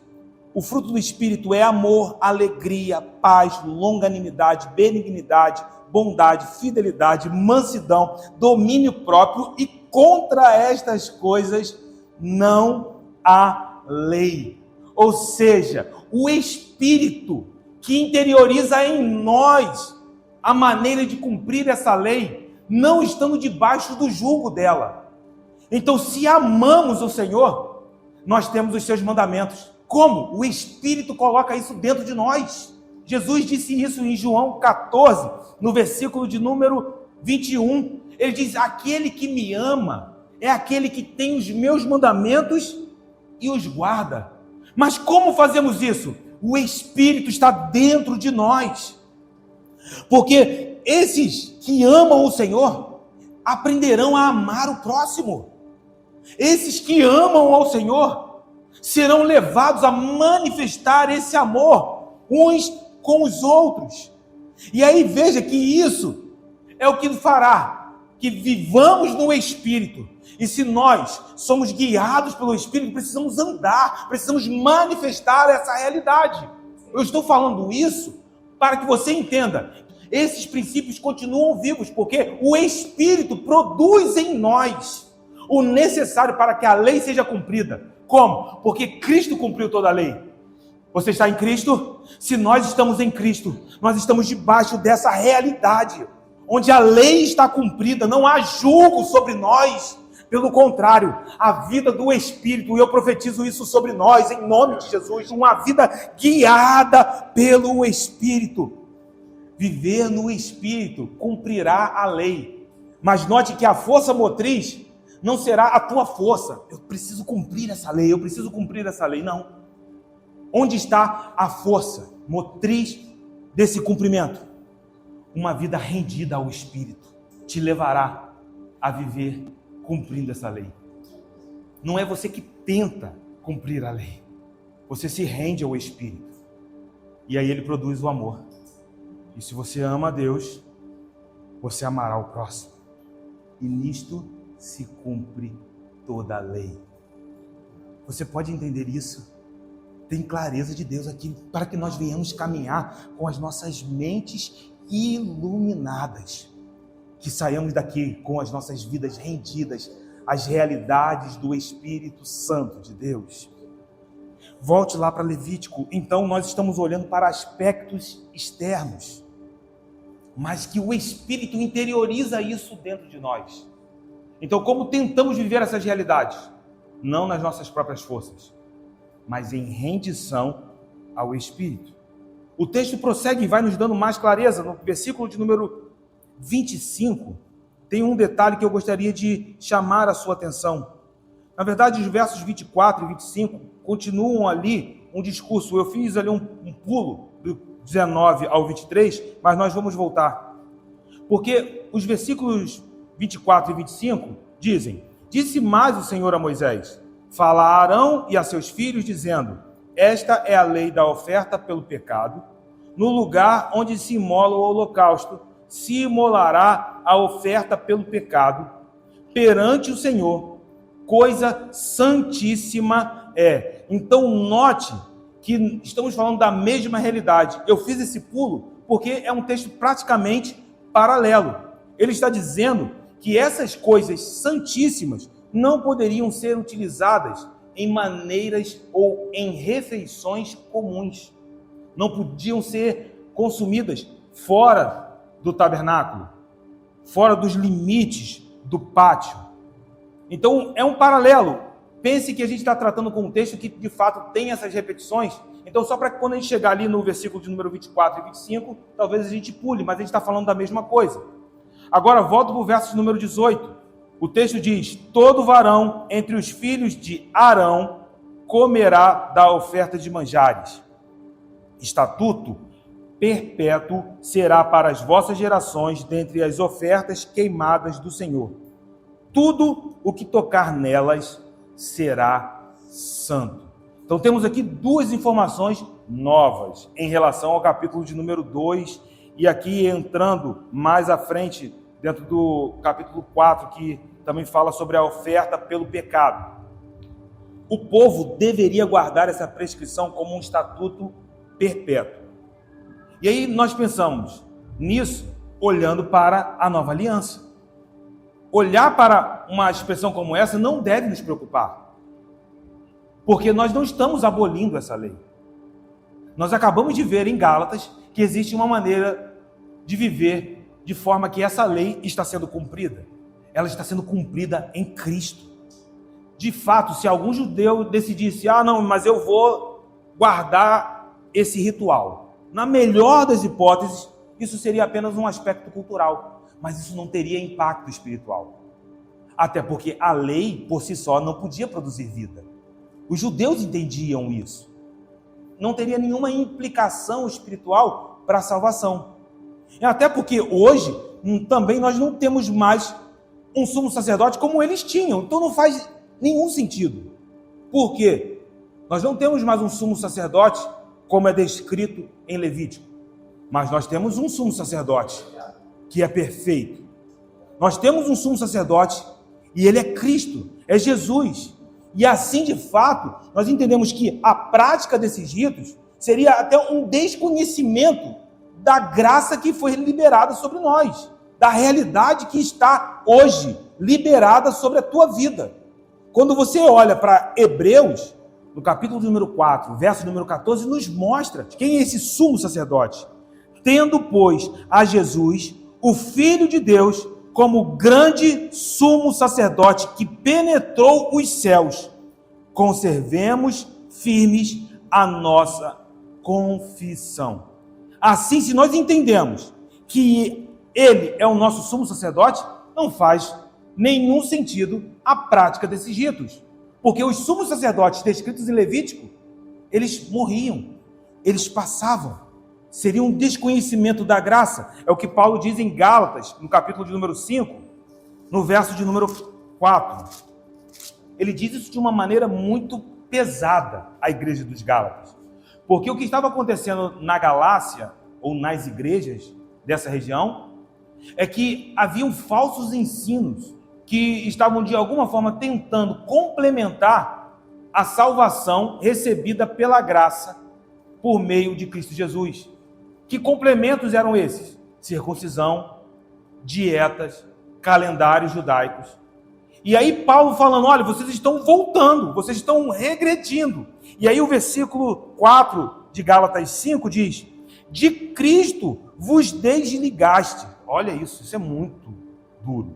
O fruto do Espírito é amor, alegria, paz, longanimidade, benignidade, bondade, fidelidade, mansidão, domínio próprio, e contra estas coisas não há lei. Ou seja, o Espírito que interioriza em nós a maneira de cumprir essa lei, não estando debaixo do jugo dela. Então, se amamos o Senhor, nós temos os seus mandamentos. Como? O Espírito coloca isso dentro de nós. Jesus disse isso em João 14, no versículo de número 21. Ele diz: aquele que me ama é aquele que tem os meus mandamentos e os guarda. Mas como fazemos isso? O Espírito está dentro de nós. Porque esses que amam o Senhor aprenderão a amar o próximo. Esses que amam ao Senhor serão levados a manifestar esse amor uns com os outros. E aí veja que isso é o que fará que vivamos no Espírito. E se nós somos guiados pelo Espírito, precisamos andar, precisamos manifestar essa realidade. Eu estou falando isso para que você entenda. Esses princípios continuam vivos, porque o Espírito produz em nós o necessário para que a lei seja cumprida. Como? Porque Cristo cumpriu toda a lei. Você está em Cristo? Se nós estamos em Cristo, nós estamos debaixo dessa realidade, onde a lei está cumprida, não há julgo sobre nós. Pelo contrário, a vida do Espírito, e eu profetizo isso sobre nós, em nome de Jesus, uma vida guiada pelo Espírito. Viver no Espírito cumprirá a lei. Mas note que a força motriz não será a tua força. Eu preciso cumprir essa lei, eu preciso cumprir essa lei. Não. Onde está a força motriz desse cumprimento? Uma vida rendida ao Espírito te levará a viver cumprindo essa lei. Não é você que tenta cumprir a lei. Você se rende ao Espírito. E aí ele produz o amor. E se você ama a Deus, você amará o próximo. E nisto se cumpre toda a lei. Você pode entender isso? Tem clareza de Deus aqui para que nós venhamos caminhar com as nossas mentes iluminadas. Que saiamos daqui com as nossas vidas rendidas às realidades do Espírito Santo de Deus. Volte lá para Levítico. Então nós estamos olhando para aspectos externos, mas que o Espírito interioriza isso dentro de nós. Então, como tentamos viver essas realidades? Não nas nossas próprias forças, mas em rendição ao Espírito. O texto prossegue e vai nos dando mais clareza. No versículo de número 25, tem um detalhe que eu gostaria de chamar a sua atenção. Na verdade, os versos 24 e 25 continuam ali um discurso. Eu fiz ali um pulo do 19 ao 23, mas nós vamos voltar. Porque os versículos 24 e 25 dizem: disse mais o Senhor a Moisés: fala a Arão e a seus filhos, dizendo: esta é a lei da oferta pelo pecado. No lugar onde se imola o holocausto, se imolará a oferta pelo pecado perante o Senhor, coisa santíssima é. Então note que estamos falando da mesma realidade. Eu fiz esse pulo porque é um texto praticamente paralelo. Ele está dizendo que essas coisas santíssimas não poderiam ser utilizadas em maneiras ou em refeições comuns. Não podiam ser consumidas fora do tabernáculo, fora dos limites do pátio. Então é um paralelo. Pense que a gente está tratando com um texto que de fato tem essas repetições. Então só para que quando a gente chegar ali no versículo de número 24 e 25, talvez a gente pule, mas a gente está falando da mesma coisa. Agora volto para o verso número 18. O texto diz: todo varão entre os filhos de Arão comerá da oferta de manjares. Estatuto perpétuo será para as vossas gerações dentre as ofertas queimadas do Senhor. tudo o que tocar nelas será santo. Então temos aqui duas informações novas em relação ao capítulo de número 2, e aqui entrando mais à frente, dentro do capítulo 4, que também fala sobre a oferta pelo pecado. O povo deveria guardar essa prescrição como um estatuto perpétuo. E aí nós pensamos nisso olhando para a nova aliança. Olhar para uma expressão como essa não deve nos preocupar, porque nós não estamos abolindo essa lei. Nós acabamos de ver em Gálatas que existe uma maneira de viver de forma que essa lei está sendo cumprida. Ela está sendo cumprida em Cristo. De fato, se algum judeu decidisse, não, mas eu vou guardar esse ritual, na melhor das hipóteses, isso seria apenas um aspecto cultural, mas isso não teria impacto espiritual. Até porque a lei, por si só, não podia produzir vida. Os judeus entendiam isso. Não teria nenhuma implicação espiritual para a salvação. Até porque hoje, também nós não temos mais um sumo sacerdote como eles tinham. Então não faz nenhum sentido. Por quê? Nós não temos mais um sumo sacerdote como é descrito em Levítico. Mas nós temos um sumo sacerdote que é perfeito. Nós temos um sumo sacerdote e ele é Cristo, é Jesus. E assim, de fato, nós entendemos que a prática desses ritos seria até um desconhecimento da graça que foi liberada sobre nós, da realidade que está hoje liberada sobre a tua vida. Quando você olha para Hebreus, no capítulo número 4, verso número 14, nos mostra quem é esse sumo sacerdote. Tendo, pois, a Jesus, o Filho de Deus, como grande sumo sacerdote que penetrou os céus, conservemos firmes a nossa confissão. Assim, se nós entendemos que ele é o nosso sumo sacerdote, não faz nenhum sentido a prática desses ritos. Porque os sumos sacerdotes descritos em Levítico, eles morriam, eles passavam. Seria um desconhecimento da graça. É o que Paulo diz em Gálatas, no capítulo de número 5, no verso de número 4. Ele diz isso de uma maneira muito pesada à igreja dos Gálatas. Porque o que estava acontecendo na Galácia, ou nas igrejas dessa região, é que haviam falsos ensinos que estavam de alguma forma tentando complementar a salvação recebida pela graça por meio de Cristo Jesus. Que complementos eram esses? Circuncisão, dietas, calendários judaicos. E aí Paulo falando, olha, vocês estão voltando, vocês estão regredindo. E aí o versículo 4 de Gálatas 5 diz, de Cristo vos desligaste. Olha isso é muito duro.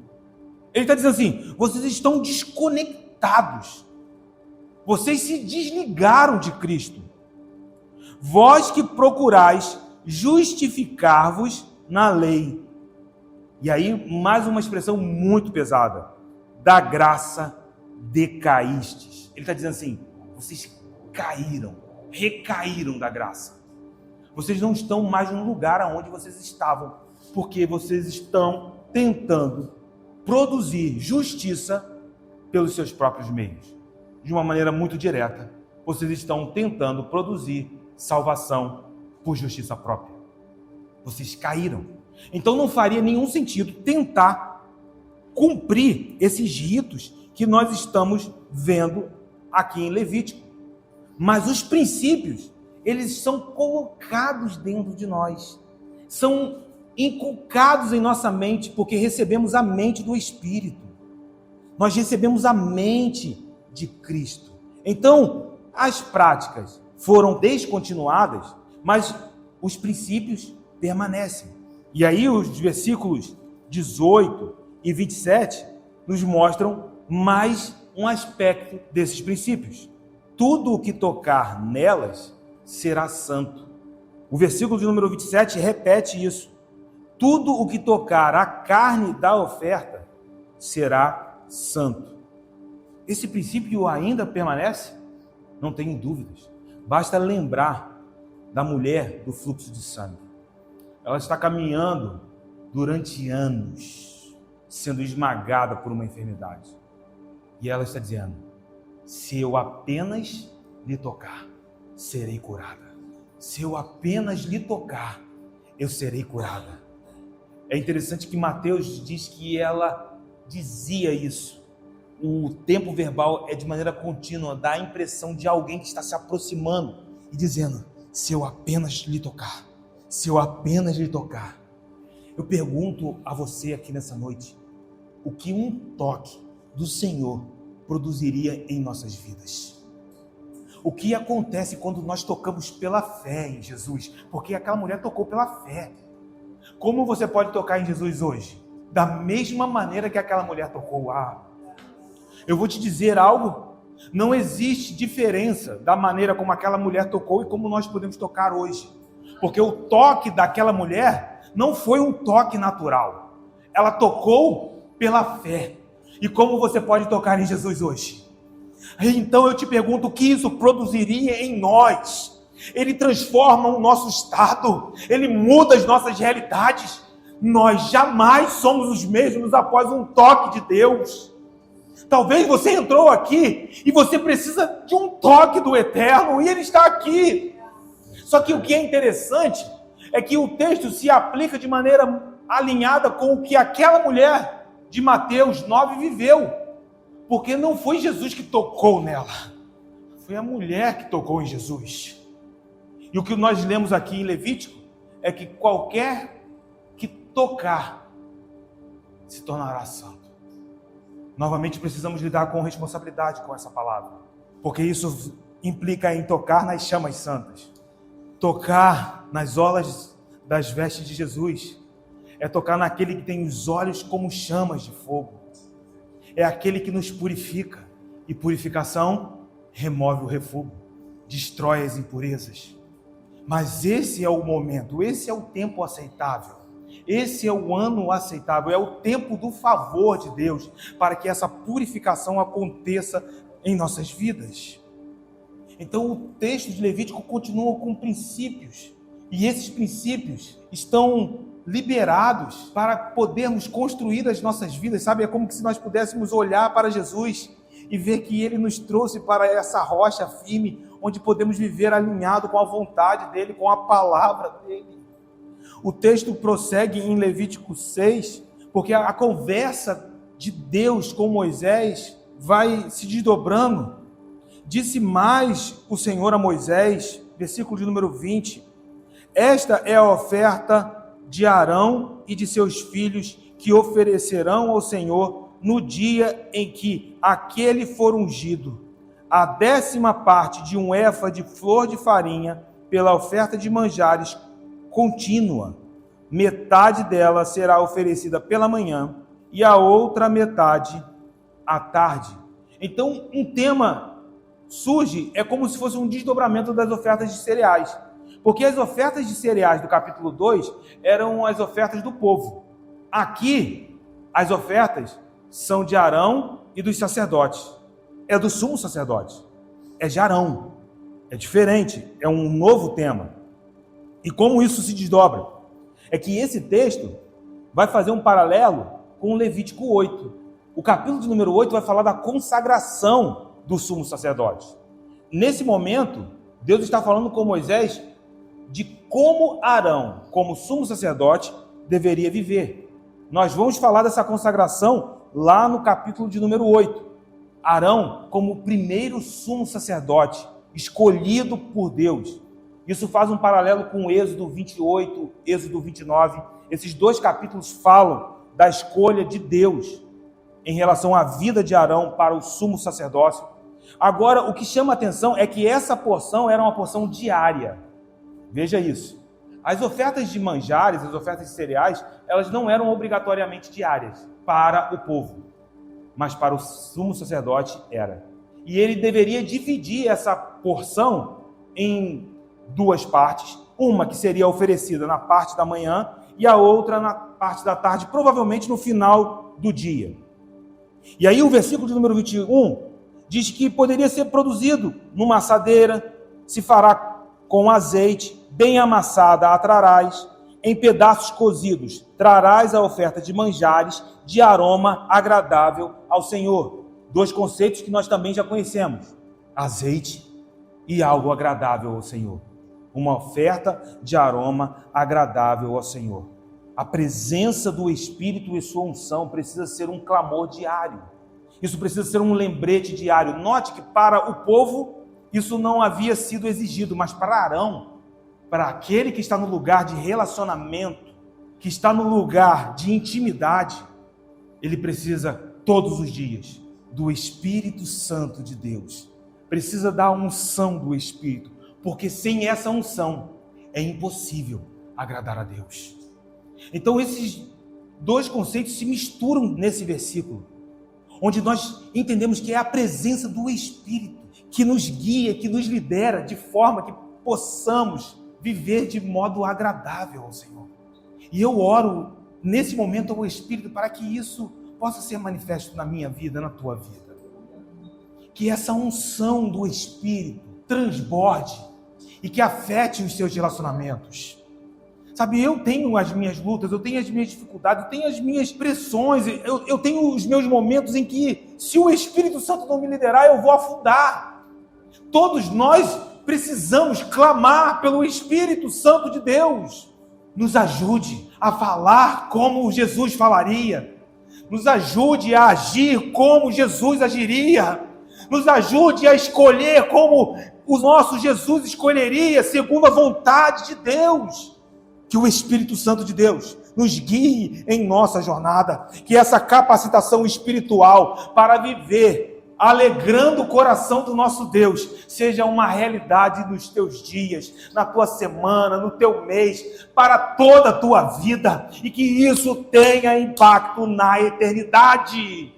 Ele está dizendo assim, vocês estão desconectados. Vocês se desligaram de Cristo. Vós que procurais justificar-vos na lei. E aí, mais uma expressão muito pesada. Da graça decaístes. Ele está dizendo assim, vocês caíram, recaíram da graça. Vocês não estão mais no lugar aonde vocês estavam, porque vocês estão tentando produzir justiça pelos seus próprios meios. De uma maneira muito direta, vocês estão tentando produzir salvação por justiça própria. Vocês caíram. Então não faria nenhum sentido tentar cumprir esses ritos que nós estamos vendo aqui em Levítico. Mas os princípios, eles são colocados dentro de nós. São inculcados em nossa mente, porque recebemos a mente do Espírito. Nós recebemos a mente de Cristo. Então, as práticas foram descontinuadas, mas os princípios permanecem. E aí os versículos 18 e 27 nos mostram mais um aspecto desses princípios. Tudo o que tocar nelas será santo. O versículo de número 27 repete isso. Tudo o que tocar a carne da oferta será santo. Esse princípio ainda permanece? Não tenho dúvidas. Basta lembrar da mulher do fluxo de sangue. Ela está caminhando durante anos. sendo esmagada por uma enfermidade. E ela está dizendo: se eu apenas lhe tocar, serei curada. Se eu apenas lhe tocar, eu serei curada. É interessante que Mateus diz que ela dizia isso. O tempo verbal é de maneira contínua, dá a impressão de alguém que está se aproximando e dizendo: se eu apenas lhe tocar, se eu apenas lhe tocar. Eu pergunto a você aqui nessa noite, o que um toque do Senhor produziria em nossas vidas? O que acontece quando nós tocamos pela fé em Jesus? Porque aquela mulher tocou pela fé. Como você pode tocar em Jesus hoje? Da mesma maneira que aquela mulher tocou. Eu vou te dizer algo, não existe diferença da maneira como aquela mulher tocou e como nós podemos tocar hoje. Porque o toque daquela mulher não foi um toque natural. Ela tocou pela fé. E como você pode tocar em Jesus hoje? Então eu te pergunto, o que isso produziria em nós? Ele transforma o nosso estado, ele muda as nossas realidades. Nós jamais somos os mesmos após um toque de Deus. Talvez você entrou aqui e você precisa de um toque do Eterno, e Ele está aqui. Só que o que é interessante é que o texto se aplica de maneira alinhada com o que aquela mulher de Mateus 9 viveu. Porque não foi Jesus que tocou nela, foi a mulher que tocou em Jesus. E o que nós lemos aqui em Levítico é que qualquer que tocar se tornará santo. Novamente precisamos lidar com responsabilidade com essa palavra, porque isso implica em tocar nas chamas santas. Tocar nas orlas das vestes de Jesus é tocar naquele que tem os olhos como chamas de fogo. É aquele que nos purifica, e purificação remove o refúgio, destrói as impurezas. Mas esse é o momento, esse é o tempo aceitável. Esse é o ano aceitável, é o tempo do favor de Deus, para que essa purificação aconteça em nossas vidas. Então o texto de Levítico continua com princípios, e esses princípios estão liberados para podermos construir as nossas vidas, sabe? É como se nós pudéssemos olhar para Jesus e ver que Ele nos trouxe para essa rocha firme, onde podemos viver alinhado com a vontade dEle, com a palavra dEle. O texto prossegue em Levítico 6, porque a conversa de Deus com Moisés vai se desdobrando. Disse mais o Senhor a Moisés, versículo de número 20, esta é a oferta de Arão e de seus filhos que oferecerão ao Senhor no dia em que aquele for ungido, a 10ª parte de um éfa de flor de farinha pela oferta de manjares contínua. Metade dela será oferecida pela manhã e a outra metade à tarde. Então, um tema surge, é como se fosse um desdobramento das ofertas de cereais. Porque as ofertas de cereais do capítulo 2 eram as ofertas do povo. Aqui, as ofertas são de Arão e dos sacerdotes. É do sumo sacerdote. É de Arão. É diferente. É um novo tema. E como isso se desdobra? É que esse texto vai fazer um paralelo com o Levítico 8. O capítulo de número 8 vai falar da consagração do sumo sacerdote. Nesse momento, Deus está falando com Moisés de como Arão, como sumo sacerdote, deveria viver. Nós vamos falar dessa consagração lá no capítulo de número 8. Arão como o primeiro sumo sacerdote, escolhido por Deus. Isso faz um paralelo com Êxodo 28, Êxodo 29. Esses dois capítulos falam da escolha de Deus em relação à vida de Arão para o sumo sacerdócio. Agora, o que chama a atenção é que essa porção era uma porção diária. Veja isso. As ofertas de manjares, as ofertas de cereais, elas não eram obrigatoriamente diárias para o povo, mas para o sumo sacerdote era. E ele deveria dividir essa porção em duas partes, uma que seria oferecida na parte da manhã e a outra na parte da tarde, provavelmente no final do dia. E aí o versículo de número 21 diz que poderia ser produzido numa assadeira, se fará com azeite, bem amassada a trarás, em pedaços cozidos, trarás a oferta de manjares de aroma agradável ao Senhor. Dois conceitos que nós também já conhecemos: azeite e algo agradável ao Senhor. Uma oferta de aroma agradável ao Senhor. A presença do Espírito e sua unção precisa ser um clamor diário. Isso precisa ser um lembrete diário. Note que para o povo isso não havia sido exigido, mas para Arão, para aquele que está no lugar de relacionamento, que está no lugar de intimidade, ele precisa todos os dias do Espírito Santo de Deus. Precisa da unção do Espírito, porque sem essa unção é impossível agradar a Deus. Então esses dois conceitos se misturam nesse versículo, onde nós entendemos que é a presença do Espírito que nos guia, que nos lidera, de forma que possamos viver de modo agradável ao Senhor. E eu oro nesse momento ao Espírito para que isso possa ser manifesto na minha vida, na tua vida. Que essa unção do Espírito transborde e que afete os seus relacionamentos. Sabe, eu tenho as minhas lutas, eu tenho as minhas dificuldades, eu tenho as minhas pressões, eu tenho os meus momentos em que, se o Espírito Santo não me liderar, eu vou afundar. Todos nós precisamos clamar pelo Espírito Santo de Deus. Nos ajude a falar como Jesus falaria. Nos ajude a agir como Jesus agiria. Nos ajude a escolher como o nosso Jesus escolheria, segundo a vontade de Deus. Que o Espírito Santo de Deus nos guie em nossa jornada. Que essa capacitação espiritual para viver alegrando o coração do nosso Deus seja uma realidade nos teus dias, na tua semana, no teu mês, para toda a tua vida, e que isso tenha impacto na eternidade.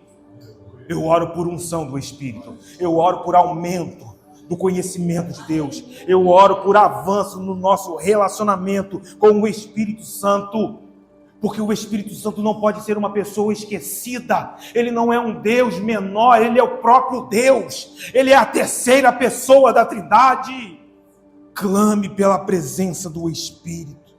Eu oro por unção do Espírito, eu oro por aumento do conhecimento de Deus, eu oro por avanço no nosso relacionamento com o Espírito Santo, porque o Espírito Santo não pode ser uma pessoa esquecida. Ele não é um Deus menor, ele é o próprio Deus. Ele é a terceira pessoa da Trindade. Clame pela presença do Espírito.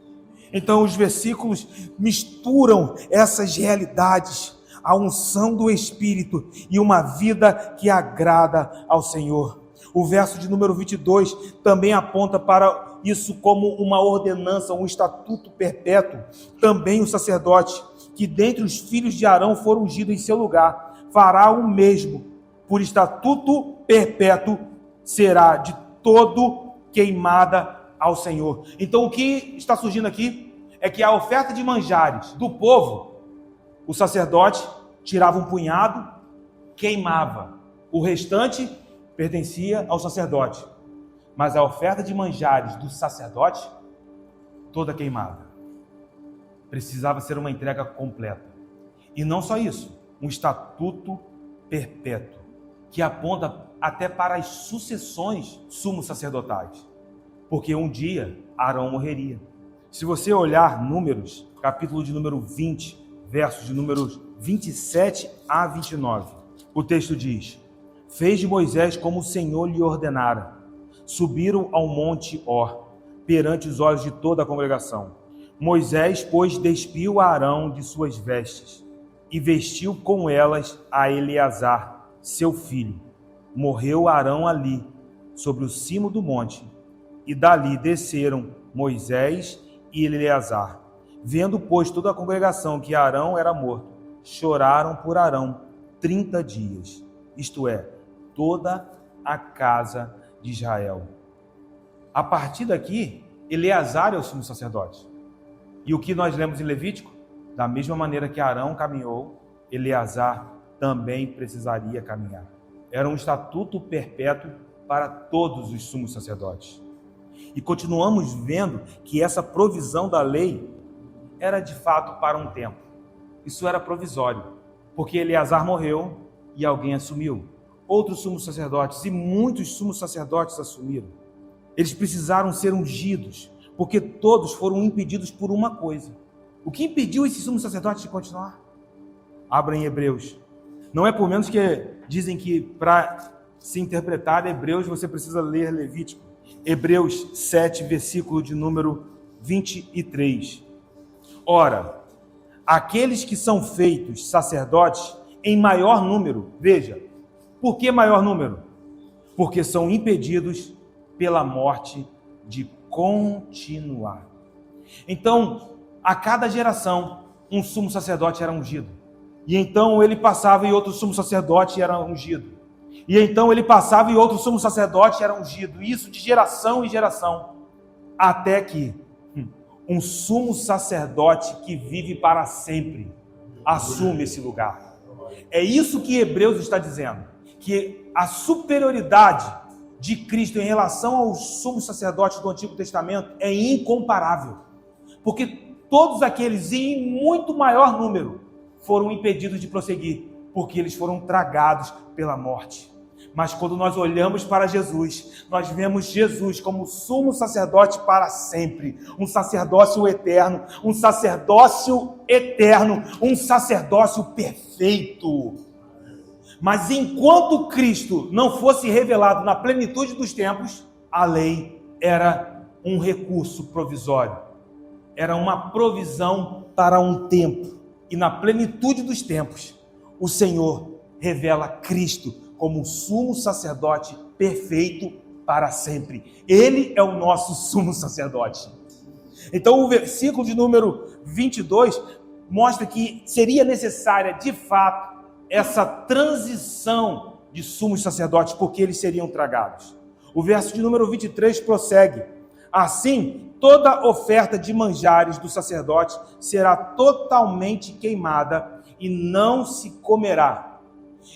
Então os versículos misturam essas realidades, a unção do Espírito e uma vida que agrada ao Senhor. O verso de número 22 também aponta para isso como uma ordenança, um estatuto perpétuo. Também o sacerdote, que dentre os filhos de Arão for ungido em seu lugar, fará o mesmo. Por estatuto perpétuo será de todo queimada ao Senhor. Então o que está surgindo aqui é que a oferta de manjares do povo, o sacerdote tirava um punhado, queimava. O restante pertencia ao sacerdote. Mas a oferta de manjares do sacerdote, toda queimada. Precisava ser uma entrega completa. E não só isso, um estatuto perpétuo, que aponta até para as sucessões sumos sacerdotais. Porque um dia Arão morreria. Se você olhar Números, capítulo de número 20, versos de números 27 a 29, o texto diz: fez de Moisés como o Senhor lhe ordenara. Subiram ao monte Or, perante os olhos de toda a congregação. Moisés, pois, despiu a Arão de suas vestes, e vestiu com elas a Eleazar, seu filho. Morreu Arão ali, sobre o cimo do monte, e dali desceram Moisés e Eleazar. Vendo, pois, toda a congregação que Arão era morto, choraram por Arão 30 dias, isto é, toda a casa de Israel. A partir daqui, Eleazar é o sumo sacerdote. E o que nós lemos em Levítico? Da mesma maneira que Arão caminhou, Eleazar também precisaria caminhar. Era um estatuto perpétuo para todos os sumos sacerdotes. E continuamos vendo que essa provisão da lei era de fato para um tempo. Isso era provisório, porque Eleazar morreu e alguém assumiu. Outros sumos sacerdotes, e muitos sumos sacerdotes assumiram. Eles precisaram ser ungidos, porque todos foram impedidos por uma coisa. O que impediu esses sumos sacerdotes de continuar? Abra em Hebreus. Não é por menos que dizem que para se interpretar Hebreus você precisa ler Levítico. Hebreus 7, versículo de número 23. Ora, aqueles que são feitos sacerdotes em maior número. Veja, por que maior número? Porque são impedidos pela morte de continuar. Então, a cada geração, um sumo sacerdote era ungido. E então ele passava e outro sumo sacerdote era ungido. E então ele passava e outro sumo sacerdote era ungido. Isso de geração em geração. Até que um sumo sacerdote que vive para sempre assume esse lugar. É isso que Hebreus está dizendo. Que a superioridade de Cristo em relação aos sumos sacerdotes do Antigo Testamento é incomparável. Porque todos aqueles, em muito maior número, foram impedidos de prosseguir, porque eles foram tragados pela morte. Mas quando nós olhamos para Jesus, nós vemos Jesus como sumo sacerdote para sempre, um sacerdócio eterno, um sacerdócio perfeito. Mas enquanto Cristo não fosse revelado na plenitude dos tempos, a lei era um recurso provisório, era uma provisão para um tempo. E na plenitude dos tempos, o Senhor revela Cristo como sumo sacerdote perfeito para sempre. Ele é o nosso sumo sacerdote. Então o versículo de número 22 mostra que seria necessária, de fato, essa transição de sumos sacerdotes, porque eles seriam tragados. O verso de número 23 prossegue: assim, toda oferta de manjares do sacerdote será totalmente queimada e não se comerá.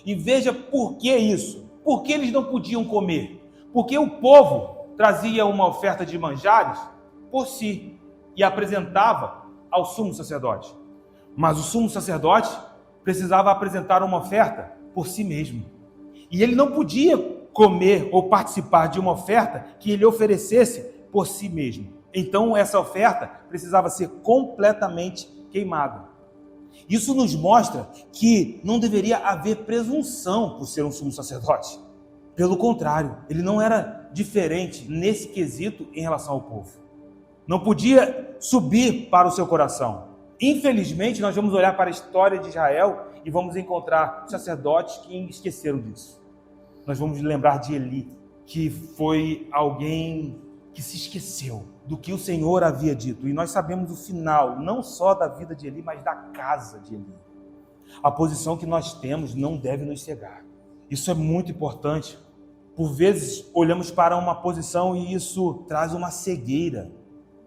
E veja por que isso. Por que eles não podiam comer? Porque o povo trazia uma oferta de manjares por si e apresentava ao sumo sacerdote. Mas o sumo sacerdote precisava apresentar uma oferta por si mesmo. E ele não podia comer ou participar de uma oferta que ele oferecesse por si mesmo. Então essa oferta precisava ser completamente queimada. Isso nos mostra que não deveria haver presunção por ser um sumo sacerdote. Pelo contrário, ele não era diferente nesse quesito em relação ao povo. Não podia subir para o seu coração. Infelizmente, nós vamos olhar para a história de Israel e vamos encontrar sacerdotes que esqueceram disso. Nós vamos lembrar de Eli, que foi alguém que se esqueceu do que o Senhor havia dito. E nós sabemos o final, não só da vida de Eli, mas da casa de Eli. A posição que nós temos não deve nos cegar. Isso é muito importante. Por vezes, olhamos para uma posição e isso traz uma cegueira,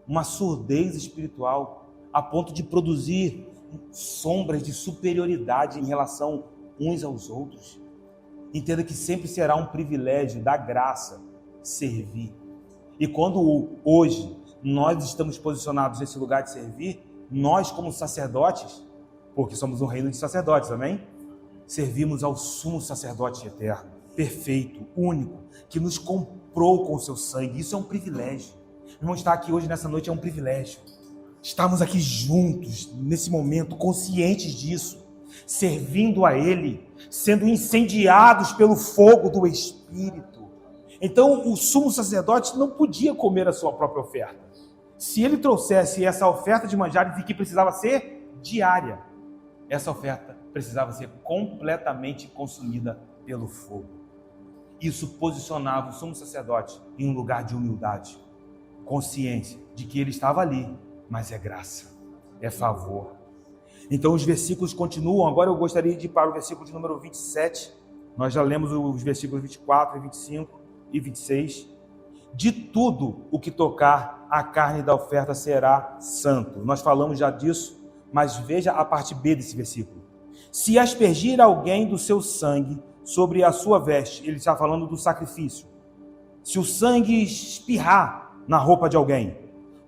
uma surdez espiritual, a ponto de produzir sombras de superioridade em relação uns aos outros. Entenda que sempre será um privilégio da graça servir. E quando hoje nós estamos posicionados nesse lugar de servir, nós como sacerdotes, porque somos um reino de sacerdotes, amém? Servimos ao sumo sacerdote eterno, perfeito, único, que nos comprou com o seu sangue. Isso é um privilégio. Irmão, estar aqui hoje nessa noite é um privilégio. Estarmos aqui juntos, nesse momento, conscientes disso, servindo a Ele, sendo incendiados pelo fogo do Espírito. Então, o sumo sacerdote não podia comer a sua própria oferta. Se ele trouxesse essa oferta de manjares, e que precisava ser diária, essa oferta precisava ser completamente consumida pelo fogo. Isso posicionava o sumo sacerdote em um lugar de humildade, consciência de que ele estava ali, mas é graça, é favor. Então os versículos continuam. Agora eu gostaria de ir para o versículo de número 27. Nós já lemos os versículos 24 e 25 e 26. De tudo o que tocar a carne da oferta será santo. Nós falamos já disso, mas veja a parte B desse versículo. Se aspergir alguém do seu sangue sobre a sua veste, ele está falando do sacrifício. Se o sangue espirrar na roupa de alguém,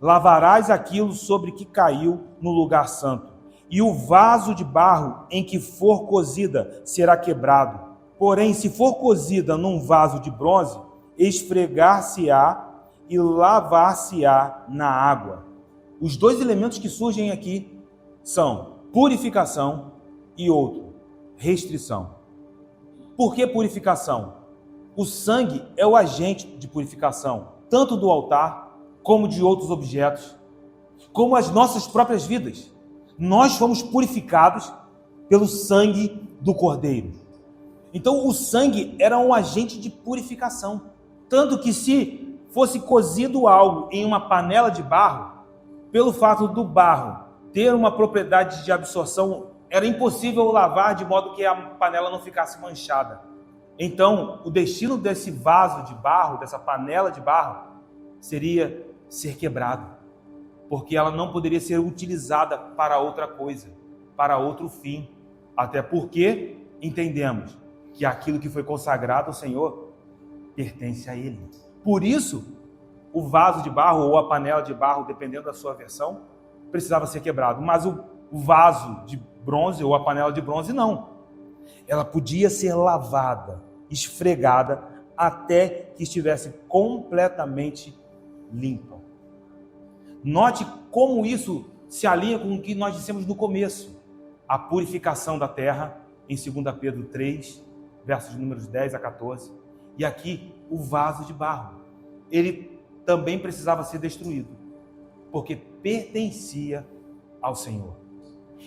lavarás aquilo sobre que caiu no lugar santo, e o vaso de barro em que for cozida será quebrado. Porém, se for cozida num vaso de bronze, esfregar-se-á e lavar-se-á na água. Os dois elementos que surgem aqui são purificação e outro, restrição. Por que purificação? O sangue é o agente de purificação, tanto do altar, como de outros objetos, como as nossas próprias vidas. Nós fomos purificados pelo sangue do Cordeiro. Então o sangue era um agente de purificação. Tanto que se fosse cozido algo em uma panela de barro, pelo fato do barro ter uma propriedade de absorção, era impossível lavar de modo que a panela não ficasse manchada. Então, o destino desse vaso de barro, dessa panela de barro, seria ser quebrado, porque ela não poderia ser utilizada para outra coisa, para outro fim. Até porque entendemos que aquilo que foi consagrado ao Senhor pertence a Ele. Por isso, o vaso de barro ou a panela de barro, dependendo da sua versão, precisava ser quebrado. Mas o vaso de bronze ou a panela de bronze não. Ela podia ser lavada, esfregada, até que estivesse completamente limpa. Note como isso se alinha com o que nós dissemos no começo. A purificação da terra, em 2 Pedro 3, versos de números 10 a 14. E aqui, o vaso de barro. Ele também precisava ser destruído, porque pertencia ao Senhor.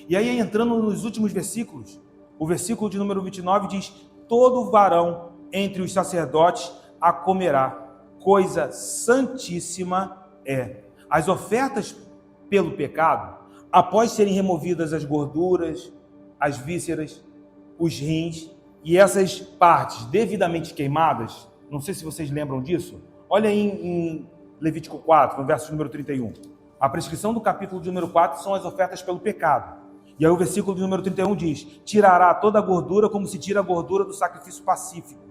E aí, entrando nos últimos versículos, o versículo de número 29 diz: todo varão entre os sacerdotes a comerá, coisa santíssima é. As ofertas pelo pecado, após serem removidas as gorduras, as vísceras, os rins e essas partes devidamente queimadas, não sei se vocês lembram disso, olha aí em Levítico 4, no verso número 31. A prescrição do capítulo de número 4 são as ofertas pelo pecado. E aí o versículo de número 31 diz: tirará toda a gordura como se tira a gordura do sacrifício pacífico.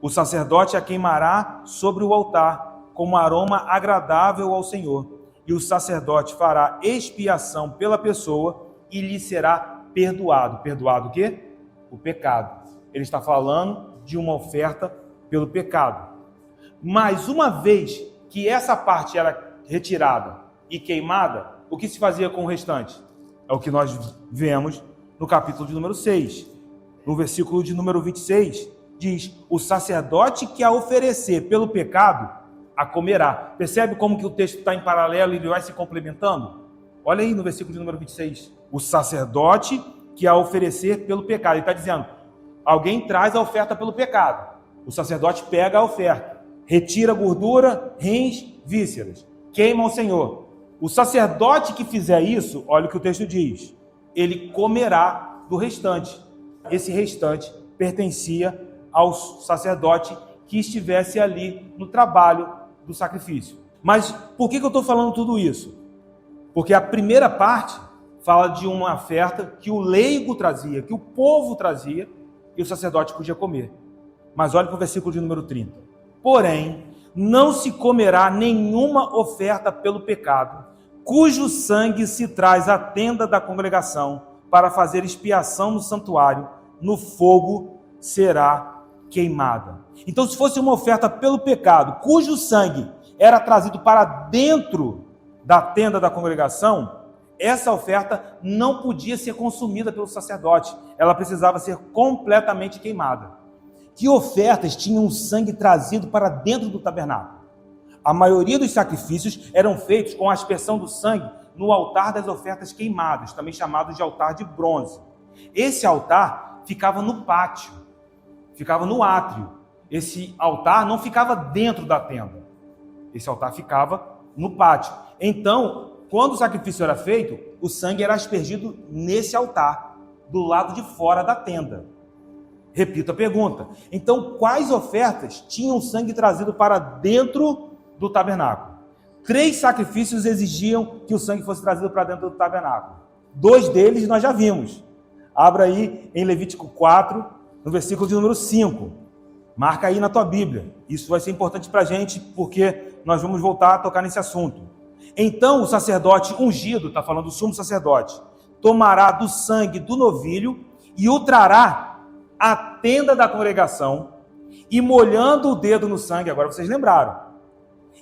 O sacerdote a queimará sobre o altar como aroma agradável ao Senhor. E o sacerdote fará expiação pela pessoa e lhe será perdoado. Perdoado o quê? O pecado. Ele está falando de uma oferta pelo pecado. Mas uma vez que essa parte era retirada e queimada, o que se fazia com o restante? É o que nós vemos no capítulo de número 6. No versículo de número 26, diz: o sacerdote que a oferecer pelo pecado, a comerá. Percebe como que o texto está em paralelo e ele vai se complementando? Olha aí no versículo de número 26. O sacerdote que a oferecer pelo pecado. Ele está dizendo, alguém traz a oferta pelo pecado. O sacerdote pega a oferta, retira a gordura, rins, vísceras, queima ao Senhor. O sacerdote que fizer isso, olha o que o texto diz, ele comerá do restante. Esse restante pertencia ao sacerdote que estivesse ali no trabalho do sacrifício. Mas por que eu estou falando tudo isso? Porque a primeira parte fala de uma oferta que o leigo trazia, que o povo trazia, e o sacerdote podia comer. Mas olha para o versículo de número 30. Porém, não se comerá nenhuma oferta pelo pecado, cujo sangue se traz à tenda da congregação para fazer expiação no santuário, no fogo será queimada. Então, se fosse uma oferta pelo pecado, cujo sangue era trazido para dentro da tenda da congregação, essa oferta não podia ser consumida pelo sacerdote, ela precisava ser completamente queimada. Que ofertas tinham o sangue trazido para dentro do tabernáculo? A maioria dos sacrifícios eram feitos com a aspersão do sangue no altar das ofertas queimadas, também chamado de altar de bronze. Esse altar ficava no pátio, ficava no átrio. Esse altar não ficava dentro da tenda. Esse altar ficava no pátio. Então, quando o sacrifício era feito, o sangue era aspergido nesse altar, do lado de fora da tenda. Repito a pergunta. Então, quais ofertas tinham sangue trazido para dentro do tabernáculo? 3 sacrifícios exigiam que o sangue fosse trazido para dentro do tabernáculo. 2 deles nós já vimos. Abra aí em Levítico 4, no versículo de número 5. Marca aí na tua Bíblia. Isso vai ser importante para a gente, porque nós vamos voltar a tocar nesse assunto. Então o sacerdote ungido, está falando do sumo sacerdote, tomará do sangue do novilho e o trará à tenda da congregação, e molhando o dedo no sangue, agora vocês lembraram,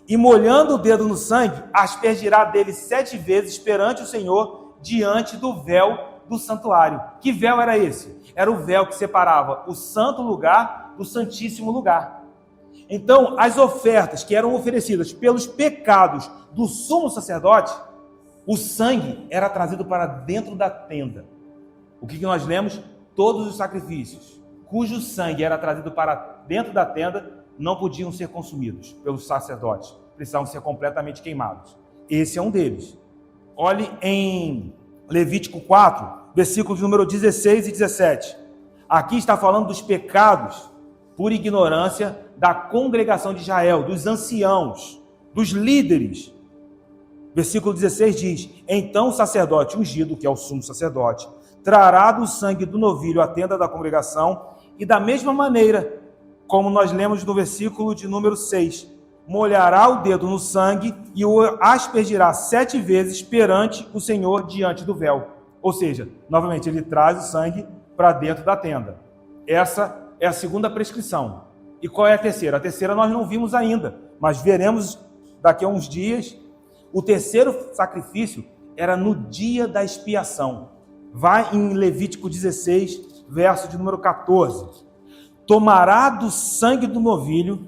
e molhando o dedo no sangue, aspergirá dele 7 vezes perante o Senhor, diante do véu do santuário. Que véu era esse? Era o véu que separava o santo lugar do santíssimo lugar. Então, as ofertas que eram oferecidas pelos pecados do sumo sacerdote, o sangue era trazido para dentro da tenda. O que nós lemos? Todos os sacrifícios cujo sangue era trazido para dentro da tenda não podiam ser consumidos pelos sacerdotes, precisavam ser completamente queimados. Esse é um deles. Olhe em Levítico 4, versículos número 16 e 17. Aqui está falando dos pecados por ignorância da congregação de Israel, dos anciãos, dos líderes. Versículo 16 diz: então o sacerdote ungido, que é o sumo sacerdote, trará do sangue do novilho a tenda da congregação, e da mesma maneira, como nós lemos no versículo de número 6, molhará o dedo no sangue e o aspergirá 7 vezes perante o Senhor diante do véu. Ou seja, novamente, ele traz o sangue para dentro da tenda. Essa é a segunda prescrição. E qual é a terceira? A terceira nós não vimos ainda, mas veremos daqui a uns dias. O terceiro sacrifício era no dia da expiação. Vai em Levítico 16, verso de número 14. Tomará do sangue do novilho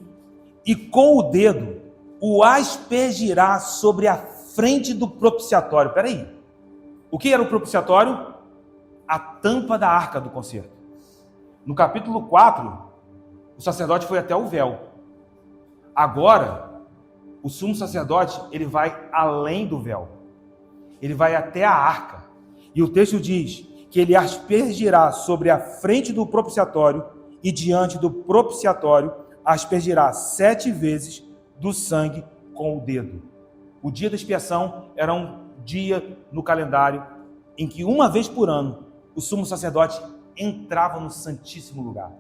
e com o dedo o aspergirá sobre a frente do propiciatório. Espera aí. O que era o propiciatório? A tampa da arca do concerto. No capítulo 4, o sacerdote foi até o véu. Agora, o sumo sacerdote, ele vai além do véu. Ele vai até a arca. E o texto diz que ele aspergirá sobre a frente do propiciatório e diante do propiciatório aspergirá 7 vezes do sangue com o dedo. O dia da expiação era um dia no calendário em que uma vez por ano o sumo sacerdote entrava no Santíssimo Lugar.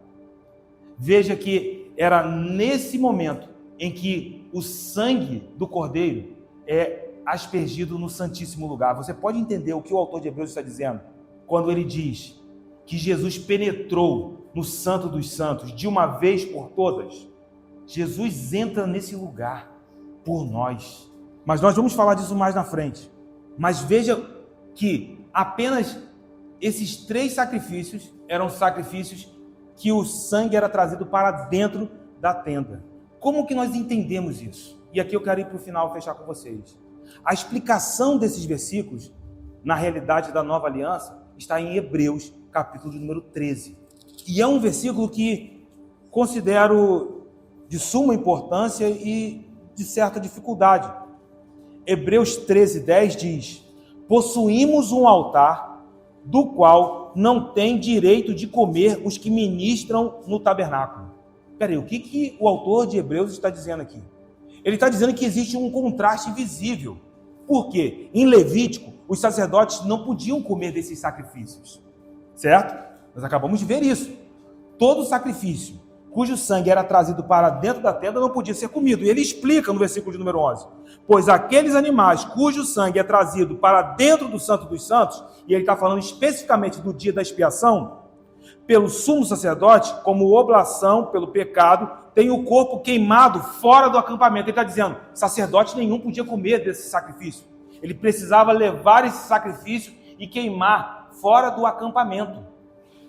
Veja que era nesse momento em que o sangue do cordeiro é aspergido no Santíssimo Lugar. Você pode entender o que o autor de Hebreus está dizendo quando ele diz que Jesus penetrou no Santo dos Santos de uma vez por todas? Jesus entra nesse lugar por nós. Mas nós vamos falar disso mais na frente. Mas veja que apenas esses 3 sacrifícios eram sacrifícios que o sangue era trazido para dentro da tenda. Como que nós entendemos isso? E aqui eu quero ir para o final fechar com vocês. A explicação desses versículos, na realidade da nova aliança, está em Hebreus, capítulo de número 13. E é um versículo que considero de suma importância e de certa dificuldade. Hebreus 13:10 diz: possuímos um altar do qual não tem direito de comer os que ministram no tabernáculo. Peraí, o que o autor de Hebreus está dizendo aqui? Ele está dizendo que existe um contraste visível. Por quê? Em Levítico, os sacerdotes não podiam comer desses sacrifícios. Certo? Nós acabamos de ver isso. Todo sacrifício cujo sangue era trazido para dentro da tenda não podia ser comido. E ele explica no versículo de número 11. Pois aqueles animais cujo sangue é trazido para dentro do Santo dos Santos, e ele está falando especificamente do dia da expiação, pelo sumo sacerdote, como oblação pelo pecado, tem o corpo queimado fora do acampamento. Ele está dizendo, sacerdote nenhum podia comer desse sacrifício. Ele precisava levar esse sacrifício e queimar fora do acampamento.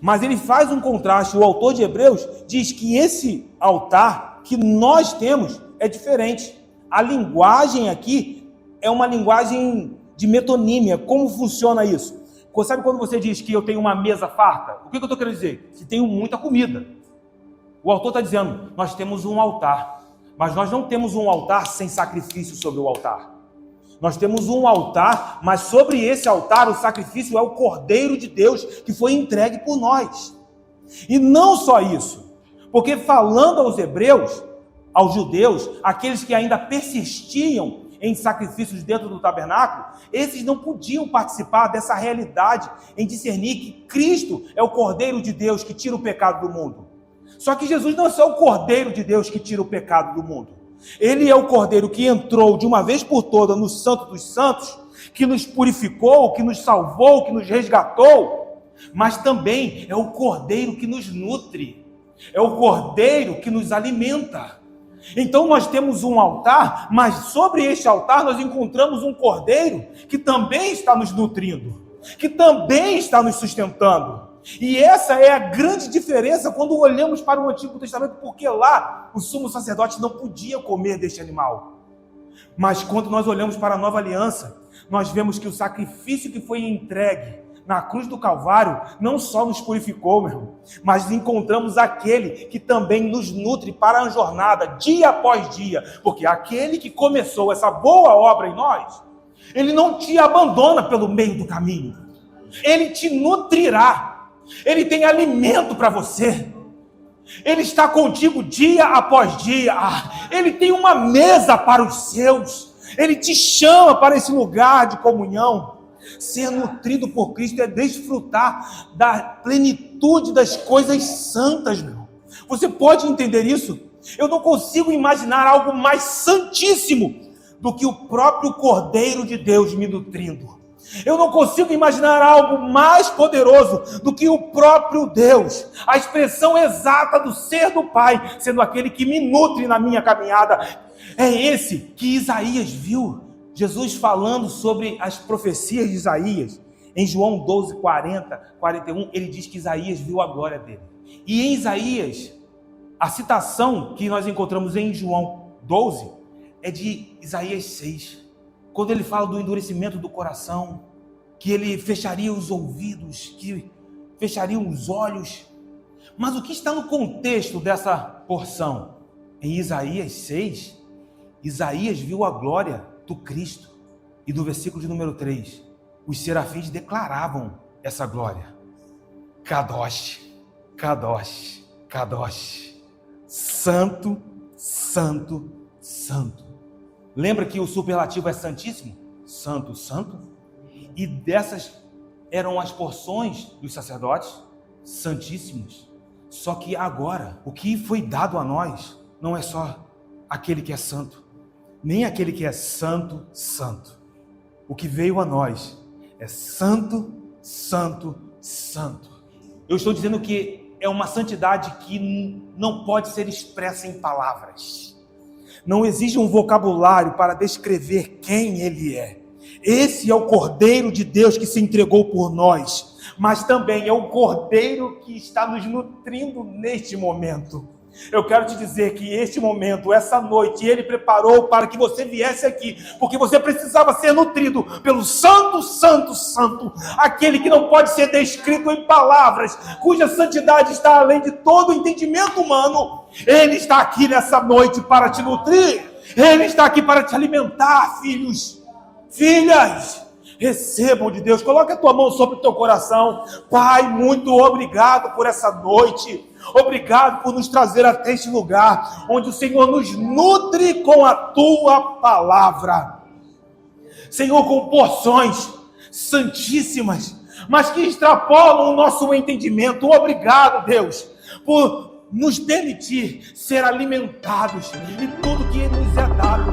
Mas ele faz um contraste, o autor de Hebreus diz que esse altar que nós temos é diferente. A linguagem aqui é uma linguagem de metonímia. Como funciona isso? Sabe quando você diz que eu tenho uma mesa farta? O que eu estou querendo dizer? Que tenho muita comida. O autor está dizendo, nós temos um altar, mas nós não temos um altar sem sacrifício sobre o altar. Nós temos um altar, mas sobre esse altar o sacrifício é o Cordeiro de Deus que foi entregue por nós. E não só isso, porque falando aos hebreus, aos judeus, aqueles que ainda persistiam em sacrifícios dentro do tabernáculo, esses não podiam participar dessa realidade em discernir que Cristo é o Cordeiro de Deus que tira o pecado do mundo. Só que Jesus não é só o Cordeiro de Deus que tira o pecado do mundo. Ele é o Cordeiro que entrou de uma vez por todas no Santo dos Santos, que nos purificou, que nos salvou, que nos resgatou, mas também é o Cordeiro que nos nutre, é o Cordeiro que nos alimenta. Então nós temos um altar, mas sobre este altar nós encontramos um Cordeiro que também está nos nutrindo, que também está nos sustentando. E essa é a grande diferença quando olhamos para o Antigo Testamento, porque lá o sumo sacerdote não podia comer deste animal. Mas quando nós olhamos para a nova aliança, nós vemos que o sacrifício que foi entregue na cruz do Calvário não só nos purificou, meu irmão, mas encontramos aquele que também nos nutre para a jornada, dia após dia, porque aquele que começou essa boa obra em nós, ele não te abandona pelo meio do caminho, ele te nutrirá, ele tem alimento para você, ele está contigo dia após dia, ele tem uma mesa para os seus, ele te chama para esse lugar de comunhão. Ser nutrido por Cristo é desfrutar da plenitude das coisas santas, meu irmão. Você pode entender isso? Eu não consigo imaginar algo mais santíssimo do que o próprio Cordeiro de Deus me nutrindo. Eu não consigo imaginar algo mais poderoso do que o próprio Deus, a expressão exata do ser do Pai, sendo aquele que me nutre na minha caminhada. É esse que Isaías viu. Jesus falando sobre as profecias de Isaías, em João 12, 40, 41, ele diz que Isaías viu a glória dele. E em Isaías, a citação que nós encontramos em João 12, é de Isaías 6, quando ele fala do endurecimento do coração, que ele fecharia os ouvidos, que fecharia os olhos. Mas o que está no contexto dessa porção? Em Isaías 6, Isaías viu a glória do Cristo, e do versículo de número 3, os serafins declaravam essa glória: Kadosh, Kadosh, Kadosh, Santo, Santo, Santo. Lembra que o superlativo é santíssimo? Santo, Santo. E dessas eram as porções dos sacerdotes, santíssimos. Só que agora, o que foi dado a nós não é só aquele que é santo, nem aquele que é santo, santo. O que veio a nós é santo, santo, santo. Eu estou dizendo que é uma santidade que não pode ser expressa em palavras. Não exige um vocabulário para descrever quem Ele é. Esse é o Cordeiro de Deus que se entregou por nós, mas também é o Cordeiro que está nos nutrindo neste momento. Eu quero te dizer que este momento, essa noite, Ele preparou para que você viesse aqui, porque você precisava ser nutrido pelo Santo, Santo, Santo, aquele que não pode ser descrito em palavras, cuja santidade está além de todo o entendimento humano. Ele está aqui nessa noite para te nutrir, Ele está aqui para te alimentar, filhos, filhas. Recebam de Deus, coloque a tua mão sobre o teu coração. Pai, muito obrigado por essa noite, obrigado por nos trazer até este lugar, onde o Senhor nos nutre com a tua palavra, Senhor, com porções santíssimas, mas que extrapolam o nosso entendimento. Obrigado, Deus, por nos permitir ser alimentados, e tudo que nos é dado